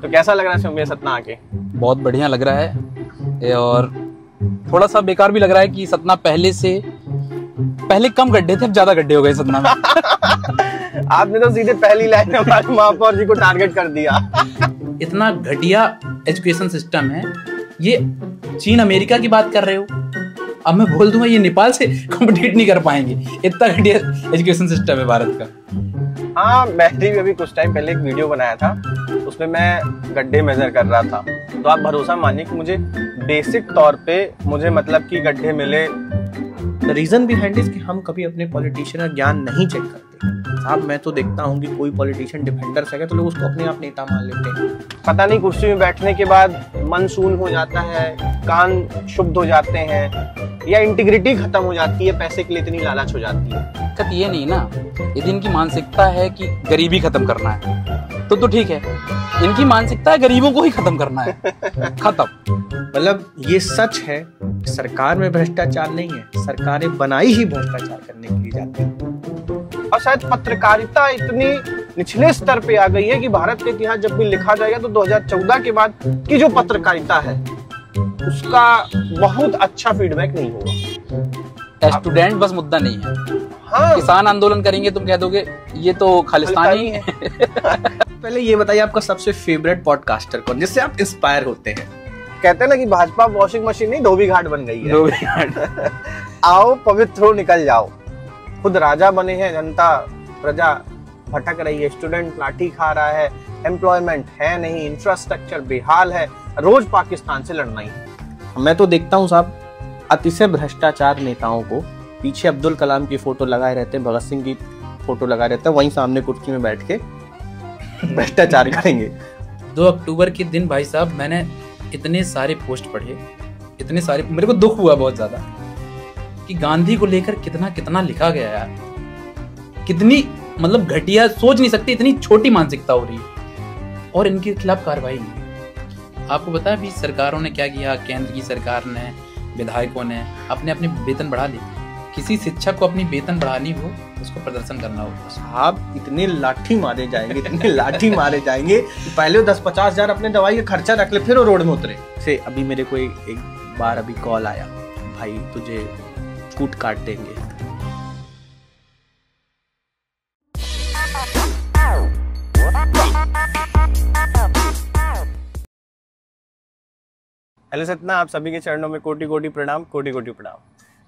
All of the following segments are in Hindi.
तो कैसा लग रहा है शिवम सतना आके? बहुत बढ़िया लग रहा है और थोड़ा सा बेकार भी लग रहा है कि सतना पहले कम गड्ढे थे, अब ज्यादा गड्ढे हो गए सतना में। आपने तो सीधे पहली लाइन में हमारे महापौर जी को टारगेट कर दिया। इतना घटिया एजुकेशन सिस्टम है। ये चीन अमेरिका की बात कर रहे हो, अब मैं बोल दूंगा ये नेपाल से कॉम्पिटिट नहीं कर पाएंगे, इतना घटिया एजुकेशन सिस्टम है भारत का। हाँ, मैंने भी अभी कुछ टाइम पहले एक वीडियो बनाया था, उसमें मैं गड्ढे मेजर कर रहा था। तो आप भरोसा मानिए कि मुझे बेसिक तौर पे मुझे मतलब कि गड्ढे मिले। रीजन बिहाइंड इज कि हम कभी अपने पॉलिटिशियन का ज्ञान नहीं चेक करते। साहब मैं तो देखता हूँ कि कोई पॉलिटिशियन डिफेंडर से तो लोग उसको अपने आप नेता मान लेते हैं। पता नहीं कुर्सी में बैठने के बाद मन शून्य हो जाता है, कान शुद्ध हो जाते हैं, या इंटीग्रिटी खत्म हो जाती है, पैसे के लिए इतनी लालच हो जाती है। दिक्कत ये नहीं ना, यदि इनकी मानसिकता है कि गरीबी खत्म करना है तो ठीक है। इनकी मानसिकता है गरीबों को ही खत्म करना है, खत्म। मतलब ये सच है, सरकार में भ्रष्टाचार नहीं है, सरकारें बनाई ही भ्रष्टाचार करने के लिए जाती है। और शायद पत्रकारिता इतनी निचले स्तर पे आ गई है कि भारत का इतिहास जब भी लिखा जाएगा तो 2014 के बाद की जो पत्रकारिता है उसका बहुत अच्छा फीडबैक नहीं होगा। स्टूडेंट बस मुद्दा नहीं है। हाँ, किसान आंदोलन करेंगे तुम कह दोगे ये तो खालिस्तानी है। पहले ये बताइए आपका सबसे फेवरेट पॉडकास्टर कौन, जिससे आप इंस्पायर होते हैं? कहते हैं ना कि भाजपा वॉशिंग मशीन नहीं धोबी घाट बन गई है। धोबी घाट। आओ पवित्र हो, निकल जाओ। खुद राजा बने हैं, जनता प्रजा भटक रही है, स्टूडेंट लाठी खा रहा है, एम्प्लॉयमेंट है नहीं, इंफ्रास्ट्रक्चर बेहाल है, रोज पाकिस्तान से लड़ना ही। मैं तो देखता हूँ साहब अतिशय भ्रष्टाचार नेताओं को, पीछे अब्दुल कलाम की फोटो लगाए रहते हैं, भगत सिंह की फोटो लगाए रहते हैं, वहीं सामने कुर्सी में बैठ के भ्रष्टाचार करेंगे। 2 अक्टूबर के दिन भाई साहब मैंने इतने सारे पोस्ट पढ़े, इतने सारे, मेरे को दुख हुआ बहुत ज्यादा कि गांधी को लेकर कितना कितना लिखा गया यार। कितनी मतलब घटिया, सोच नहीं सकते इतनी छोटी मानसिकता हो रही है और इनके खिलाफ कार्रवाई नहीं। आपको पता है अभी सरकारों ने क्या किया? केंद्र की सरकार ने, विधायकों ने अपने अपने वेतन बढ़ा लिए। किसी शिक्षक को अपनी वेतन बढ़ानी हो, उसको प्रदर्शन करना हो। साहब इतने लाठी मारे जाएंगे, इतने लाठी मारे जाएंगे, पहले 10-50 हजार अपने दवाई का खर्चा रख ले, फिर वो रोड में उतरे। से अभी मेरे को एक बार अभी कॉल आया, भाई तुझे कूट काट देंगे। हेलो सतना, आप सभी के चरणों में कोटि कोटि प्रणाम, कोटि कोटि प्रणाम।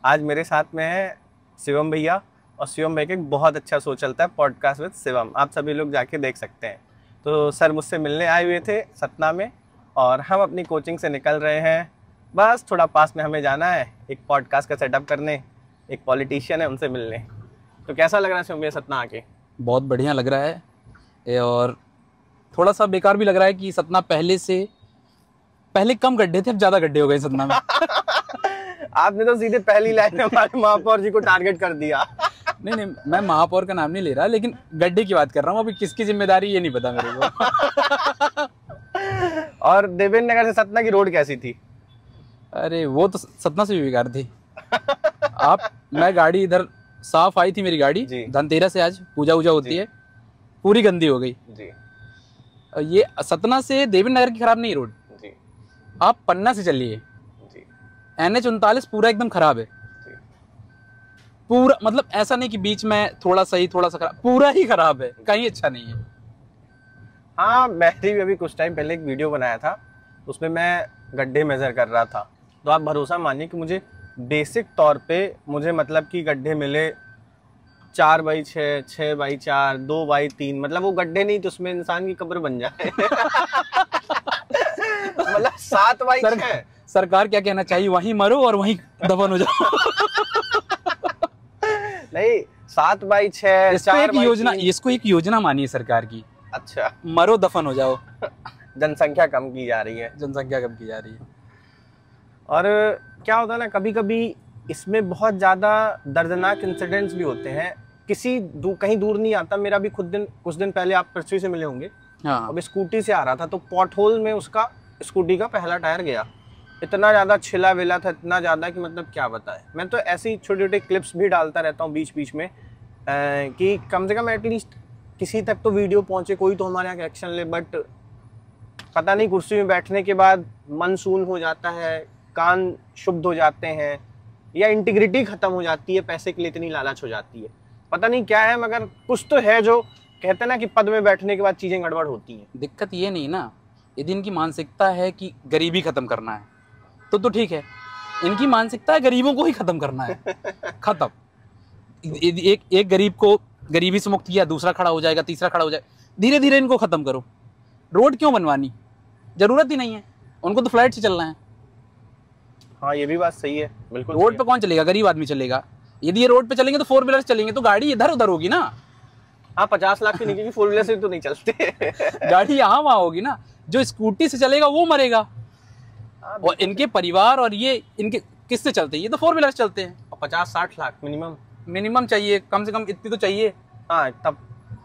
आज मेरे साथ में है शिवम भैया, और शिवम भाई का एक बहुत अच्छा शो चलता है पॉडकास्ट विद शिवम, आप सभी लोग जाके देख सकते हैं। तो सर मुझसे मिलने आए हुए थे सतना में, और हम अपनी कोचिंग से निकल रहे हैं, बस थोड़ा पास में हमें जाना है एक पॉडकास्ट का सेटअप करने, एक पॉलिटिशियन है उनसे मिलने। तो कैसा लग रहा है शिवम भैया सतना आके? बहुत बढ़िया लग रहा है और थोड़ा सा बेकार भी लग रहा है कि सतना पहले कम गड्ढे थे, अब ज्यादा गड्ढे हो गए सतना में। आपने तो सीधे पहली लाइन में हमारे महापौर जी को टारगेट कर दिया। नहीं, मैं महापौर का नाम नहीं ले रहा, लेकिन गड्ढे की बात कर रहा हूँ। अभी किसकी जिम्मेदारी ये नहीं पता मेरे को। और देवेंद्र नगर से सतना की रोड कैसी थी? अरे वो तो सतना से भी बेकार थी। मैं गाड़ी इधर साफ आई थी, मेरी गाड़ी धनतेरस से, आज पूजा वूजा होती है, पूरी गंदी हो गई जी। ये सतना से देवेंद्र नगर की खराब नहीं रोड, आप पन्ना से चलिए, NH 39 पूरा एकदम खराब है पूरा। मतलब ऐसा नहीं कि बीच में थोड़ा सही थोड़ा सा खराब, पूरा ही खराब है, कहीं अच्छा नहीं है। हाँ, मैंने भी अभी कुछ टाइम पहले एक वीडियो बनाया था, उसमें मैं गड्ढे मेजर कर रहा था। तो आप भरोसा मानिए कि मुझे बेसिक तौर पे मुझे मतलब कि गड्ढे मिले 4x6, 6x4, 2x3, मतलब वो गड्ढे नहीं तो उसमें इंसान की कब्र बन जाए। मतलब 7x6। सरकार क्या कहना चाहिए, वहीं मरो और वहीं दफन हो जाओ। नहीं, 7x6, इसको एक योजना मानिए सरकार की। अच्छा, मरो दफन हो जाओ। जनसंख्या कम की जा रही है, और क्या होता है ना, कभी कभी इसमें बहुत ज्यादा दर्दनाक इंसिडेंट्स भी होते हैं। कहीं दूर नहीं आता। मेरा भी कुछ दिन पहले आप पृथ्वी से मिले होंगे। हाँ। अब स्कूटी से आ रहा था तो पॉट होल में उसका स्कूटी का पहला टायर गया। इतना ज़्यादा छिला विला था, इतना ज़्यादा कि मतलब क्या बताएं। मैं तो ऐसी छोटे छोटे क्लिप्स भी डालता रहता हूँ बीच बीच में, कि कम से कम एटलीस्ट किसी तक तो वीडियो पहुँचे, कोई तो हमारे यहाँ एक्शन ले। बट पता नहीं कुर्सी में बैठने के बाद मन शून्य हो जाता है, कान शुद्ध हो जाते हैं, या इंटीग्रिटी खत्म हो जाती है, पैसे के लिए इतनी लालच हो जाती है, पता नहीं क्या है, मगर कुछ तो है जो कहते हैं ना कि पद में बैठने के बाद चीजें गड़बड़ होती हैं। दिक्कत ये नहीं ना, यदि इनकी मानसिकता है कि गरीबी खत्म करना है तो ठीक है, इनकी मानसिकता है गरीबों को ही खत्म करना है। खत्म। एक गरीब को गरीबी से मुक्त किया, दूसरा खड़ा हो जाएगा, तीसरा खड़ा हो जाएगा, धीरे धीरे इनको खत्म करो। रोड क्यों बनवानी, जरूरत ही नहीं है, उनको तो फ्लाइट से चलना है। हाँ ये भी बात सही है, बिल्कुल। रोड पे कौन चलेगा, गरीब आदमी चलेगा। यदि ये रोड पे चलेंगे तो 4 व्हीलर चलेंगे तो गाड़ी इधर उधर होगी ना। हाँ 50 लाख के नीचे की 4 व्हीलर से तो नहीं चलते। गाड़ी यहाँ वहां होगी ना, जो स्कूटी से चलेगा वो मरेगा। और इनके परिवार और ये इनके किससे चलते हैं, ये तो 4 व्हीलर चलते हैं। 50-60 लाख मिनिमम चाहिए, कम से कम इतनी तो चाहिए। हाँ तब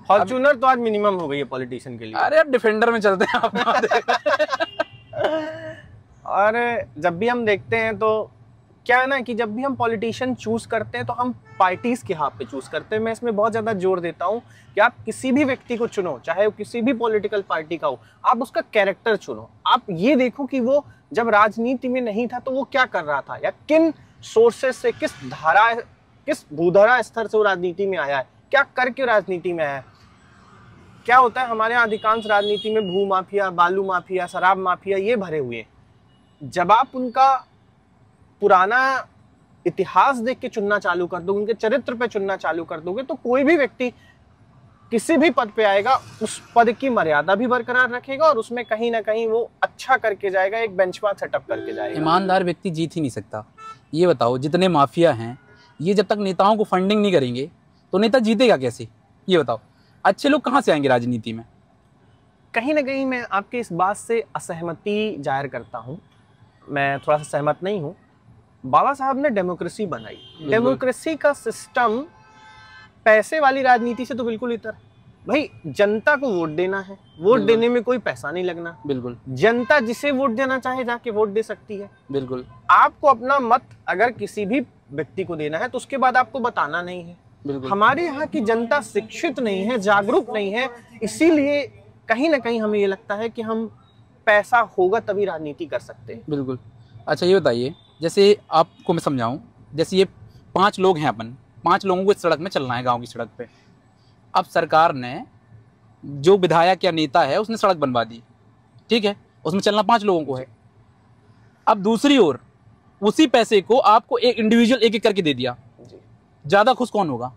फॉर्च्यूनर तो आज मिनिमम हो गई है पॉलिटिशियन के लिए। अरे अब डिफेंडर में चलते हैं आप। और जब भी हम देखते हैं तो क्या है ना कि जब भी हम पॉलिटिशियन चूज करते हैं तो हम पार्टीज के हाथ पे चूज करते हैं। मैं इसमें बहुत ज्यादा जोर देता हूँ कि आप किसी भी व्यक्ति को चुनो, चाहे वो किसी भी पॉलिटिकल पार्टी का हो, आप उसका कैरेक्टर चुनो। आप ये देखो कि वो जब राजनीति में नहीं था तो वो क्या कर रहा था, या किन सोर्सेस से, किस भूधारा स्तर से वो राजनीति में आया है, क्या करके राजनीति में आया है। क्या होता है हमारे यहाँ अधिकांश राजनीति में भू माफिया, बालू माफिया, शराब माफिया ये भरे हुए हैं। जब आप उनका पुराना इतिहास देख के चुनना चालू कर दोगे, उनके चरित्र पे चुनना चालू कर दोगे, तो कोई भी व्यक्ति किसी भी पद पे आएगा उस पद की मर्यादा भी बरकरार रखेगा और उसमें कहीं ना कहीं वो अच्छा करके जाएगा, एक बेंचमार्क सेटअप करके जाएगा। ईमानदार व्यक्ति जीत ही नहीं सकता। ये बताओ, जितने माफिया हैं ये जब तक नेताओं को फंडिंग नहीं करेंगे तो नेता जीतेगा कैसे, ये बताओ। अच्छे लोग कहाँ से आएंगे राजनीति में। कहीं ना कहीं मैं आपके इस बात से असहमति जाहिर करता हूँ, मैं थोड़ा सा सहमत नहीं हूँ। बाबा साहब ने डेमोक्रेसी बनाई, डेमोक्रेसी का सिस्टम पैसे वाली राजनीति से तो बिल्कुल इतर। भाई जनता को वोट देना है, वोट देने में कोई पैसा नहीं लगना। बिल्कुल। जनता जिसे वोट देना चाहे जाके वोट दे सकती है। बिल्कुल। आपको अपना मत अगर किसी भी व्यक्ति को देना है तो उसके बाद आपको बताना नहीं है। बिल्कुल। हमारे यहाँ की जनता शिक्षित नहीं है, जागरूक नहीं है, इसीलिए कहीं ना कहीं हमें ये लगता है कि हम पैसा होगा तभी राजनीति कर सकते हैं। बिल्कुल। अच्छा ये बताइए, जैसे आपको मैं समझाऊं, जैसे ये 5 लोग हैं, अपन 5 लोगों को इस सड़क में चलना है, गांव की सड़क पे। अब सरकार ने, जो विधायक या नेता है उसने सड़क बनवा दी, ठीक है, उसमें चलना 5 लोगों को है। अब दूसरी ओर उसी पैसे को आपको एक इंडिविजुअल एक करके दे दिया, ज्यादा खुश कौन होगा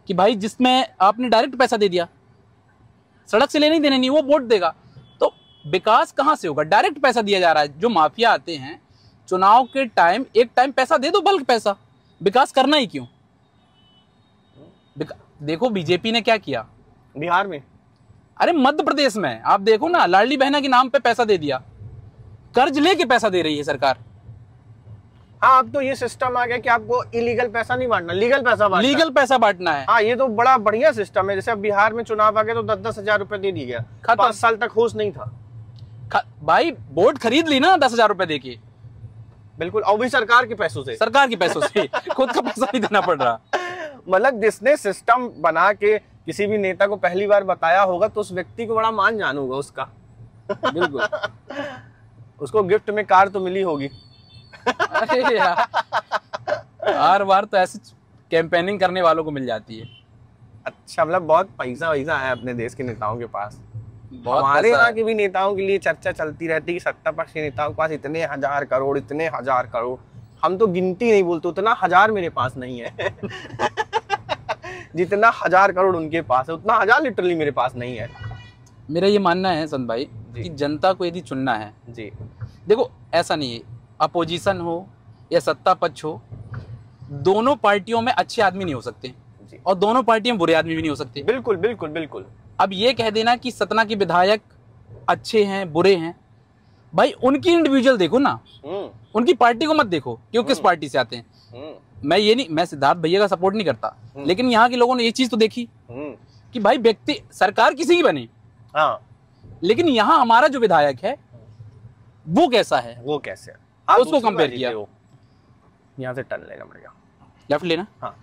कि भाई जिसमें आपने डायरेक्ट पैसा दे दिया, सड़क से लेने देने नहीं, वो वोट देगा। तो विकास कहां से होगा, डायरेक्ट पैसा दिया जा रहा है। जो माफिया आते हैं चुनाव के टाइम, एक टाइम पैसा दे दो, बल्क पैसा, विकास करना ही क्यों। देखो बीजेपी ने क्या किया बिहार में, अरे मध्य प्रदेश में आप देखो ना, लाडली बहना के नाम पे पैसा दे दिया, कर्ज लेके पैसा दे रही है सरकार। हाँ अब तो ये सिस्टम आ गया कि आपको इलीगल पैसा नहीं बांटना, लीगल पैसा बांटना है। हाँ ये तो बड़ा बढ़िया सिस्टम है। जैसे अब बिहार में चुनाव आ गया तो 10-10 हजार रुपए दे दिया गया, 5 साल तक होश नहीं था। भाई वोट खरीद ली ना 10,000 रुपए देके। बिल्कुल, और भी सरकार के पैसों से, खुद का पैसा नहीं देना पड़ रहा। मतलब जिसने सिस्टम बना के किसी भी नेता को पहली बार बताया होगा तो उस व्यक्ति को बड़ा मान जान होगा उसका। बिल्कुल। उसको गिफ्ट में कार तो मिली होगी। अरे यार, हर बार तो ऐसे कैंपेनिंग करने वालों को मिल जाती है। अच्छा, मतलब बहुत पैसा वैसा है अपने देश के नेताओं के पास। हमारे यहाँ के भी नेताओं के लिए चर्चा चलती रहती है कि सत्ता पक्ष के नेताओं के पास इतने हजार करोड़। हम तो गिनती नहीं बोलते, उतना हजार मेरे पास नहीं है। जितना 1000 करोड़ उनके पास है, उतना 1000 लिटरली मेरे पास नहीं है। मेरा ये मानना है संत भाई कि जनता को यदि चुनना है जी, देखो ऐसा नहीं है, अपोजिशन हो या सत्ता पक्ष हो, दोनों पार्टियों में अच्छे आदमी नहीं हो सकते जी, और दोनों पार्टियों में बुरे आदमी भी नहीं हो सकते। बिल्कुल बिल्कुल बिल्कुल। अब ये कह देना कि सतना के विधायक अच्छे हैं बुरे हैं, भाई उनकी इंडिविजुअल देखो ना, उनकी पार्टी को मत देखो कि वो किस पार्टी से आते हैं। मैं सिद्धार्थ भैया का सपोर्ट नहीं करता, लेकिन यहाँ के लोगों ने ये चीज तो देखी कि भाई व्यक्ति, सरकार किसी की बने, हाँ, लेकिन यहाँ हमारा जो विधायक है वो कैसा है, वो कैसे है, उसको कंपेयर किया। यहाँ से टर्न लेना पड़ेगा, लेफ्ट लेना। हाँ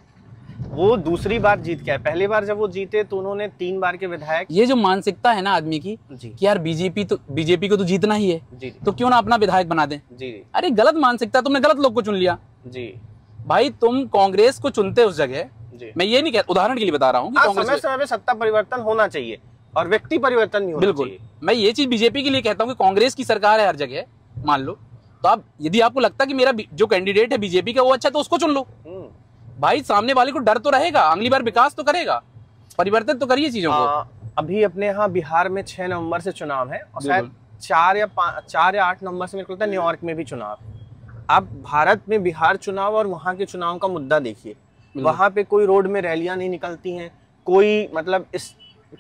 वो दूसरी बार जीत के आए। पहली बार जब वो जीते तो उन्होंने 3 बार के विधायक। ये जो मानसिकता है ना आदमी की जी। कि यार बीजेपी को तो जीतना ही है जी। तो क्यों ना अपना विधायक बना दें। जी। अरे गलत मानसिकता, तुमने गलत लोग को चुन लिया। जी भाई तुम कांग्रेस को चुनते उस जगह, मैं ये नहीं कह, उदाहरण के लिए बता रहा हूँ कि समय समय सत्ता परिवर्तन होना चाहिए और व्यक्ति परिवर्तन नहीं होना बिल्कुल चाहिए। मैं ये चीज बीजेपी के लिए कहता हूँ कि कांग्रेस की सरकार है हर जगह, मान लो, तो आप यदि आपको लगता है कि मेरा जो कैंडिडेट है बीजेपी का वो अच्छा है तो उसको चुन लो। भाई सामने वाले को डर तो रहेगा, अगली बार विकास तो करेगा, परिवर्तन तो करिए चीजों को। अभी अपने यहाँ बिहार में 6 नवंबर से चुनाव है और शायद 4 या 8 नवंबर से मेरे को लगता है न्यूयॉर्क में भी चुनाव। आप भारत में बिहार चुनाव और वहां के चुनाव का मुद्दा देखिए, वहां पे कोई रोड में रैलियां नहीं निकलती हैं, कोई मतलब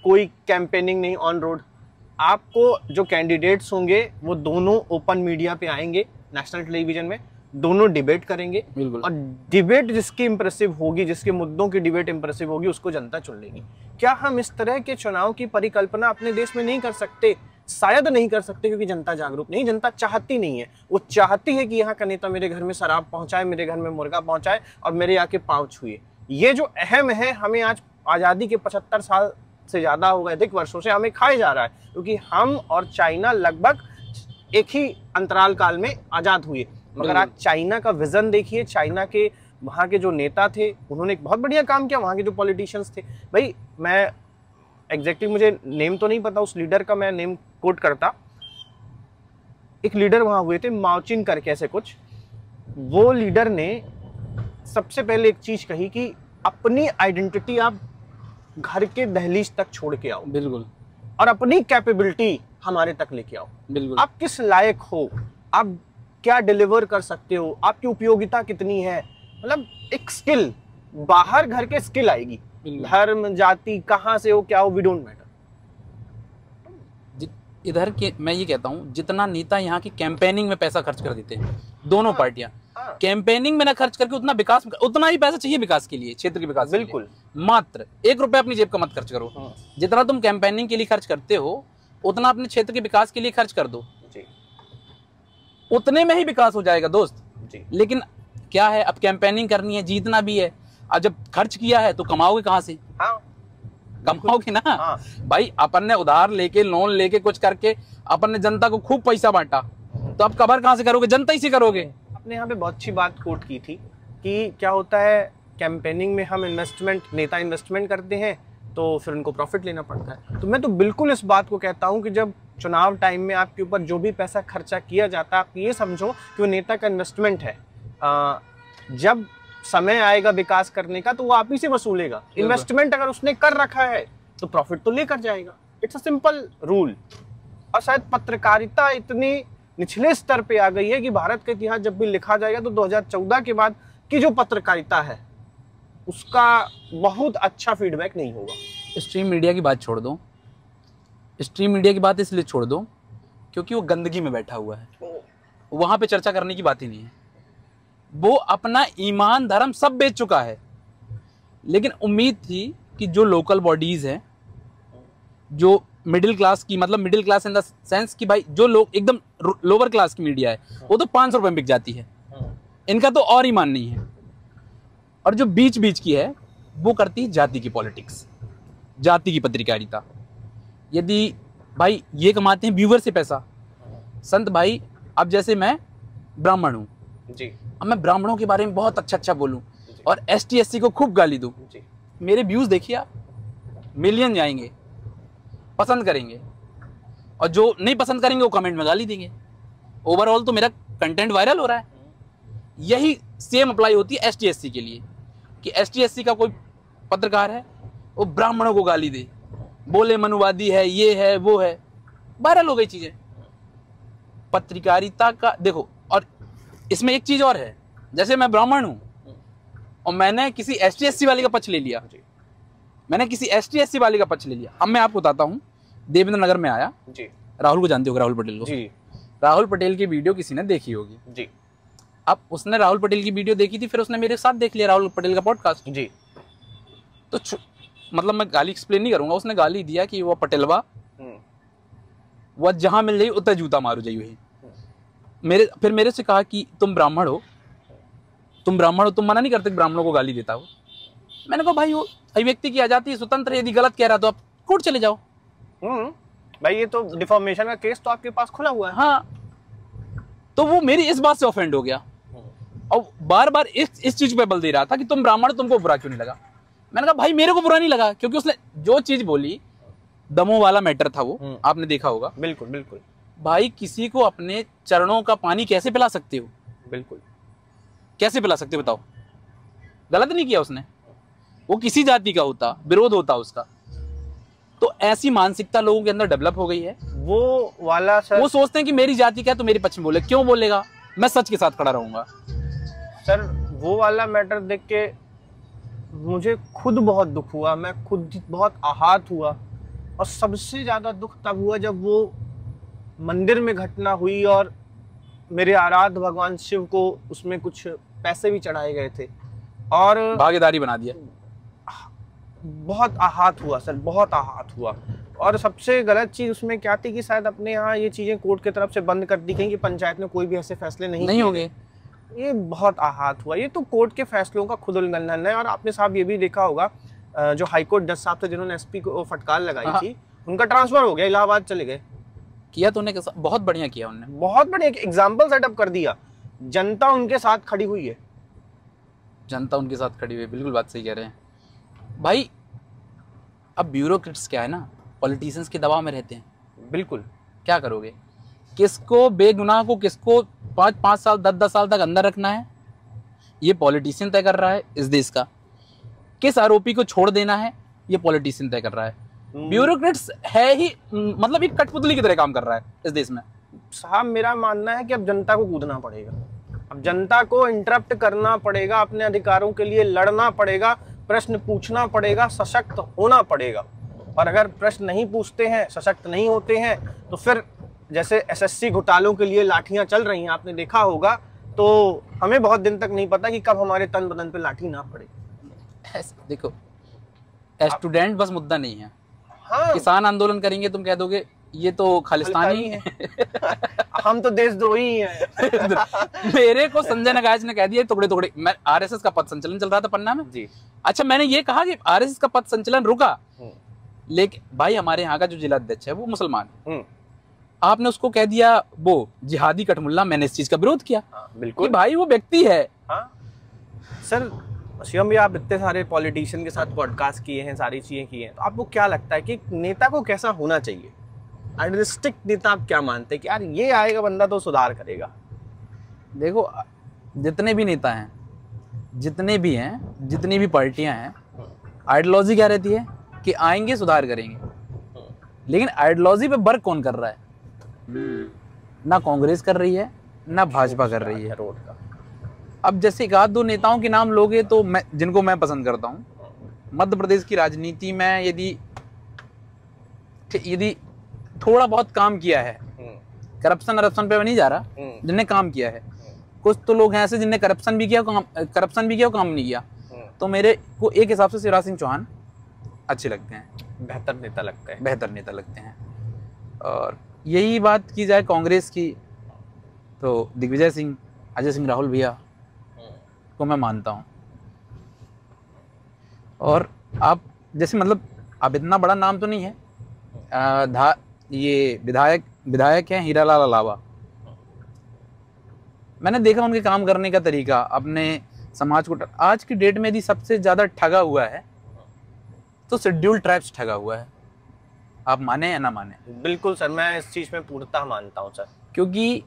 कोई कैंपेनिंग नहीं ऑन रोड। आपको जो कैंडिडेट्स होंगे वो दोनों ओपन मीडिया पे आएंगे, नेशनल टेलीविजन में, दोनों डिबेट करेंगे और डिबेट जिसकी इंप्रेसिव होगी, जिसके मुद्दों की डिबेट इंप्रेसिव होगी, उसको जनता चुन लेगी। क्या हम इस तरह के चुनाव की परिकल्पना अपने देश में नहीं कर सकते? शायद नहीं कर सकते क्योंकि जनता जागरूक नहीं, जनता चाहती नहीं है। वो चाहती है कि यहाँ का नेता मेरे घर में शराब पहुंचाए, मेरे घर में मुर्गा पहुंचाए और मेरे आके पाँव छुए। ये जो अहम है, हमें आज आज़ादी के 75 साल से ज़्यादा हो गए, अधिक वर्षों से हमें खाए जा रहा है, क्योंकि हम और चाइना लगभग एक ही अंतराल काल में आज़ाद हुए। मगर आज चाइना का विजन देखिए, चाइना के वहाँ के जो नेता थे उन्होंने एक बहुत बढ़िया काम किया, वहाँ के जो पॉलिटिशियंस थे। भाई मैं एग्जैक्टली मुझे नेम तो नहीं पता उस लीडर का, मैं नेम कोट करता। एक लीडर वहाँ हुए थे माओचिन करके ऐसे कुछ, वो लीडर ने सबसे पहले एक चीज कही कि अपनी आइडेंटिटी आप घर के दहलीज तक छोड़ के आओ, बिल्कुल, और अपनी कैपेबिलिटी हमारे तक लेके आओ। बिल्कुल, आप किस लायक हो, आप क्या डिलीवर कर सकते हो, आपकी उपयोगिता कितनी है, मतलब एक स्किल, बाहर घर के स्किल आएगी, धर्म जाति कहाँ से हो क्या हो, वी डोंट मैटर। इधर के मैं ये कहता हूँ जितना नेता यहाँ की कैंपेनिंग में पैसा खर्च कर देते हैं, दोनों पार्टियां कैंपेनिंग में ना खर्च करके उतना विकास, उतना ही पैसा चाहिए विकास के लिए, क्षेत्र के विकास के लिए। बिल्कुल, मात्र 1 रुपया अपनी जेब का मत खर्च करो। जितना तुम कैंपेनिंग के लिए खर्च करते हो उतना अपने क्षेत्र के विकास के लिए खर्च कर दो जी। उतने में ही विकास हो जाएगा दोस्त जी। लेकिन क्या है, अब कैंपेनिंग करनी है, जीतना भी है, अब जब खर्च किया है तो कमाओगे कहाँ से? कमाओगे ना। भाई अपन ने उधार लेके, लोन लेके, कुछ करके अपन ने जनता को खूब पैसा बांटा, तो अब कवर कहाँ से करोगे? जनता ही से करोगे। आपने यहाँ पे बहुत अच्छी बात कोट की थी कि क्या होता है कैंपेनिंग में हम इन्वेस्टमेंट, नेता इन्वेस्टमेंट करते हैं तो फिर उनको प्रॉफिट लेना पड़ता है। तो मैं तो बिल्कुल इस बात को कहता हूँ कि जब चुनाव टाइम में आपके ऊपर जो भी पैसा खर्चा किया जाता है, आप ये समझो कि वो नेता का इन्वेस्टमेंट है। जब समय आएगा विकास करने का तो वो आप ही से वसूलेगा। इन्वेस्टमेंट अगर उसने कर रखा है तो प्रॉफिट तो लेकर जाएगा। It's a simple rule. और शायद पत्रकारिता इतनी निचले स्तर पे आ गई है कि भारत का इतिहास जब भी लिखा जाएगा तो 2014 के बाद की जो पत्रकारिता है उसका बहुत अच्छा फीडबैक नहीं होगा। स्ट्रीम मीडिया की बात छोड़ दो, स्ट्रीम मीडिया की बात इसलिए छोड़ दो क्योंकि वो गंदगी में बैठा हुआ है, वहां पे चर्चा करने की बात ही नहीं है। वो अपना ईमान धर्म सब बेच चुका है। लेकिन उम्मीद थी कि जो लोकल बॉडीज हैं, जो मिडिल क्लास की, मतलब middle class in the sense कि भाई जो लोग एकदम लोअर क्लास की मीडिया है वो तो 500 रुपए में बिक जाती है, इनका तो और ईमान नहीं है। और जो बीच बीच की है वो करती है जाति की पॉलिटिक्स, जाति की पत्रकारिता। यदि भाई ये कमाते हैं व्यूवर से पैसा, संत भाई अब जैसे मैं ब्राह्मण हूँ जी, अब मैं ब्राह्मणों के बारे में बहुत अच्छा बोलूं और ST SC को खूब गाली दूं, मेरे व्यूज देखिए आप, मिलियन जाएंगे, पसंद करेंगे, और जो नहीं पसंद करेंगे वो कमेंट में गाली देंगे। ओवरऑल तो मेरा कंटेंट वायरल हो रहा है। यही सेम अप्लाई होती है ST SC के लिए कि ST SC का कोई पत्रकार है वो ब्राह्मणों को गाली दे, बोले मनुवादी है, ये है वो है, वायरल हो गई चीजें। पत्रकारिता का देखो, और इसमें एक चीज और है, जैसे मैं ब्राह्मण हूं और मैंने किसी ST SC वाले का पक्ष ले लिया, मैंने किसी ST SC वाले का पक्ष ले लिया। अब मैं आपको बताता हूं, देवेंद्र नगर में आया जी, राहुल को जानते हो, राहुल पटेल को जी, राहुल पटेल की वीडियो किसी ने देखी होगी जी। अब उसने राहुल पटेल की वीडियो देखी थी, फिर उसने मेरे साथ देख लिया राहुल पटेल का पॉडकास्ट जी। तो मतलब मैं गाली एक्सप्लेन नहीं करूंगा, उसने गाली दिया कि वो पटेलवा वह जहां मिल जाइए उतना जूता मारो जाइए। फिर मेरे से कहा कि तुम ब्राह्मण हो, तुम मना नहीं करते ब्राह्मणों को गाली देता हो। मैंने कहा भाई वो अभिव्यक्ति की आजादी स्वतंत्र, यदि गलत कह रहा तो आप कोर्ट चले जाओ। भाई ये तो डिफॉर्मेशन का केस तो आपके पास खुला हुआ है। हाँ, तो वो मेरी इस बात से ऑफेंड हो गया और बार बार इस चीज पे बल दे रहा था कि तुम ब्राह्मण, तुमको बुरा क्यों नहीं लगा। मैंने कहा भाई मेरे को बुरा नहीं लगा, क्योंकि उसने जो चीज बोली दमों वाला मैटर था वो, आपने देखा होगा। बिल्कुल बिल्कुल। भाई किसी को अपने चरणों का पानी कैसे पिला सकते हो? बिल्कुल, कैसे पिला सकते हो बताओ? गलत नहीं किया उसने, वो किसी जाति का होता, विरोध होता उसका। तो ऐसी मानसिकता लोगों के अंदर डेवलप हो गई है। वो वाला सर, वो सोचते हैं कि मेरी जाति क्या है तो मेरे पक्ष में बोले। क्यों बोलेगा? मैं सच के साथ खड़ा रहूंगा। सर वो वाला मैटर देख के मुझे खुद बहुत दुख हुआ, मैं खुद बहुत आहत हुआ। और सबसे ज्यादा दुख तब हुआ जब वो मंदिर में घटना हुई और मेरे आराध्य भगवान शिव को उसमें कुछ पैसे भी चढ़ाए गए थे और भागीदारी बना दिया। बहुत आहत हुआ सर, बहुत आहत हुआ। और सबसे गलत चीज उसमें क्या थी कि शायद अपने यहाँ ये चीजें कोर्ट की तरफ से बंद कर दी गई कि पंचायत में कोई भी ऐसे फैसले नहीं होंगे। ये बहुत आहत हुआ। ये तो कोर्ट के फैसलों का खुद उल्लंघन है। और आपने साहब ये भी देखा होगा, जो हाईकोर्ट जज साहब थे जिन्होंने एसपी को फटकार लगाई थी, उनका ट्रांसफर हो गया, इलाहाबाद चले गए। किया तो उन्हें बहुत बढ़िया किया, उन्होंने बहुत बढ़िया एग्जाम्पल सेटअप कर दिया। जनता उनके साथ खड़ी हुई है, जनता उनके साथ खड़ी हुई है। बिल्कुल बात सही कह रहे हैं भाई। अब ब्यूरोक्रेट्स क्या है ना, पॉलिटिशियंस के दबाव में रहते हैं। बिल्कुल। क्या करोगे? किसको बेगुनाह को किसको 5-5 साल 10-10 साल तक अंदर रखना है, ये पॉलिटिशियन तय कर रहा है इस देश का। किस आरोपी को छोड़ देना है, ये पॉलिटिशियन तय कर रहा है। ब्यूरोक्रेट्स है ही, मतलब एक कठपुतली की तरह काम कर रहा है इस देश में। साहब मेरा मानना है कि अब जनता को कूदना पड़ेगा, अब जनता को इंटरप्ट करना पड़ेगा, अपने अधिकारों के लिए लड़ना पड़ेगा, प्रश्न पूछना पड़ेगा, सशक्त होना पड़ेगा। और अगर प्रश्न नहीं पूछते हैं, सशक्त नहीं होते हैं, तो फिर जैसे एसएससी घोटालों के लिए लाठियां चल रही हैं, आपने देखा होगा, तो हमें बहुत दिन तक नहीं पता कि कब हमारे तन बदन पे लाठी ना पड़े। देखो, स्टूडेंट बस मुद्दा नहीं है। हाँ, किसान आंदोलन करेंगे, तुम कह दोगे ये तो खालिस्तानी है। हम तो देशद्रोही हैं। मेरे को संजय नगाज ने कह दिया टुकड़े टुकड़े। मैं आरएसएस का पथ संचलन चल रहा था पन्ना में जी। अच्छा, मैंने ये कहा कि आरएसएस का पथ संचलन रुका, लेकिन भाई हमारे यहाँ का जो जिला अध्यक्ष है वो मुसलमान है। आपने उसको कह दिया वो जिहादी कठमुल्ला। मैंने इस चीज का विरोध किया। बिल्कुल भाई, वो व्यक्ति है। सर शिवम भी, आप इतने सारे पॉलिटिशियन के साथ पॉडकास्ट किए हैं, सारी चीजें की हैं, तो आपको क्या लगता है कि नेता को कैसा होना चाहिए? आइडियलिस्टिक नेता आप क्या मानते हैं कि यार ये आएगा बंदा तो सुधार करेगा? देखो, जितने भी नेता हैं, जितने भी हैं, जितनी भी पार्टियां हैं, आइडियोलॉजी क्या रहती है कि आएंगे सुधार करेंगे। लेकिन आइडियोलॉजी पे वर्क कौन कर रहा है? ना कांग्रेस कर रही है, ना भाजपा कर रही है। रोड का अब जैसे एक आध दो नेताओं के नाम लोगे तो मैं, जिनको मैं पसंद करता हूँ, मध्य प्रदेश की राजनीति में यदि थोड़ा बहुत काम किया है, करप्शन पे मैं नहीं जा रहा, जिनने काम किया है, कुछ तो लोग हैं ऐसे जिनने करप्शन भी किया, काम नहीं किया, तो मेरे को एक हिसाब से शिवराज सिंह चौहान अच्छे लगते हैं, बेहतर नेता लगते हैं। और यही बात की जाए कांग्रेस की तो दिग्विजय सिंह, अजय सिंह राहुल भैया को मैं मानता हूँ। और आप जैसे, मतलब अब इतना बड़ा नाम तो नहीं है, ये विधायक हैं हीरालाल अलावा। मैंने देखा उनके काम करने का तरीका, अपने समाज को। आज की डेट में यदि सबसे ज्यादा ठगा हुआ है तो शेड्यूल ट्राइब्स ठगा हुआ है, आप माने या ना माने। बिल्कुल सर, मैं इस चीज में पूर्णतः मानता हूँ सर। क्योंकि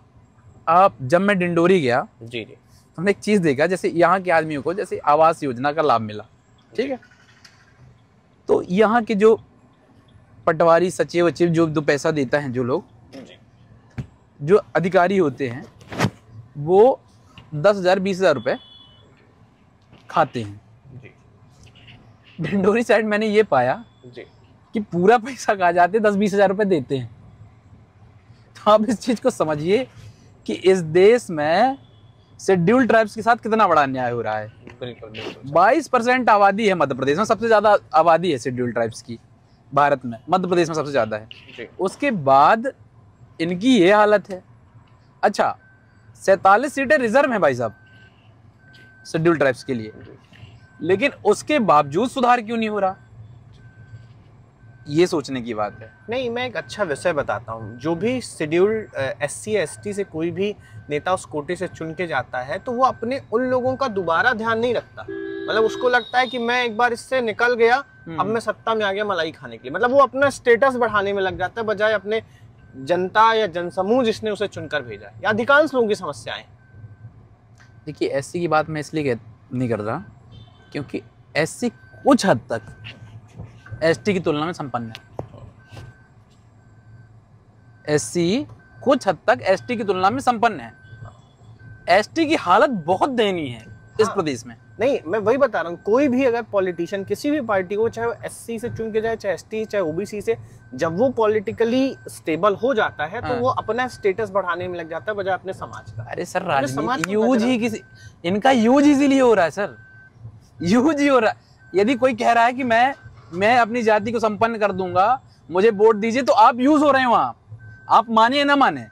आप, जब मैं डिंडोरी गया जी, हमने एक चीज देखा, जैसे यहाँ के आदमियों को जैसे आवास योजना का लाभ मिला, ठीक है, तो यहाँ के जो पटवारी, सचिव जो दो पैसा देता है, जो लोग, जो अधिकारी होते हैं, वो 10,000 20,000 रुपए खाते हैं। डिंडोरी साइड मैंने ये पाया कि पूरा पैसा खा जाते, 10-20 हजार रुपए देते हैं। तो आप इस चीज को समझिए कि इस देश में शेड्यूल ट्राइब्स के साथ कितना बड़ा अन्याय हो रहा है। बिल्कुल 22% आबादी है मध्य प्रदेश में, सबसे ज्यादा आबादी है शेड्यूल ट्राइब्स की भारत में, मध्य प्रदेश में सबसे ज्यादा है। उसके बाद इनकी ये हालत है। अच्छा, 47 सीटें रिजर्व हैं भाई साहब शेड्यूल ट्राइब्स के लिए। लेकिन उसके बावजूद सुधार क्यों नहीं हो रहा, ये सोचने की बात है। नहीं, मैं एक अच्छा विषय बताता हूँ। जो भी शेड्यूल्ड SC ST से कोई भी नेता उस कोटे से चुन के जाता है तो वो अपने उन लोगों का दोबारा ध्यान नहीं रखता। मतलब उसको लगता है कि मैं एक बार इससे निकल गया, अब मैं सत्ता में आ गया मलाई खाने के लिए। मतलब वो अपना स्टेटस बढ़ाने में लग जाता है, बजाय अपने जनता या जनसमूह जिसने उसे चुनकर भेजा है, या अधिकांश लोगों की समस्याएं। देखिए SC की बात मैं इसलिए नहीं कर रहा क्योंकि SC कुछ हद तक ST की तुलना में संपन्न है। SC कुछ हद तक ST की तुलना में संपन्न है। ST की हालत बहुत दयनीय है इस प्रदेश में। नहीं, मैं वही बता रहा हूँ, कोई भी अगर पॉलिटिशियन किसी भी पार्टी को, चाहे वो SC से चुन के जाए, चाहे ST, चाहे OBC से, जब वो पॉलिटिकली स्टेबल हो जाता है तो वो अपना स्टेटस बढ़ाने में लग जाता है, बजाय अपने समाज का। अरे सर, राजनीति यूज ही किसी, इनका यूज इसीलिए हो रहा है सर, यूज ही हो रहा है। यदि कोई कह रहा है कि मैं अपनी जाति को संपन्न कर दूंगा, मुझे वोट दीजिए, तो आप यूज हो रहे हैं वहां। आप मानिए ना माने,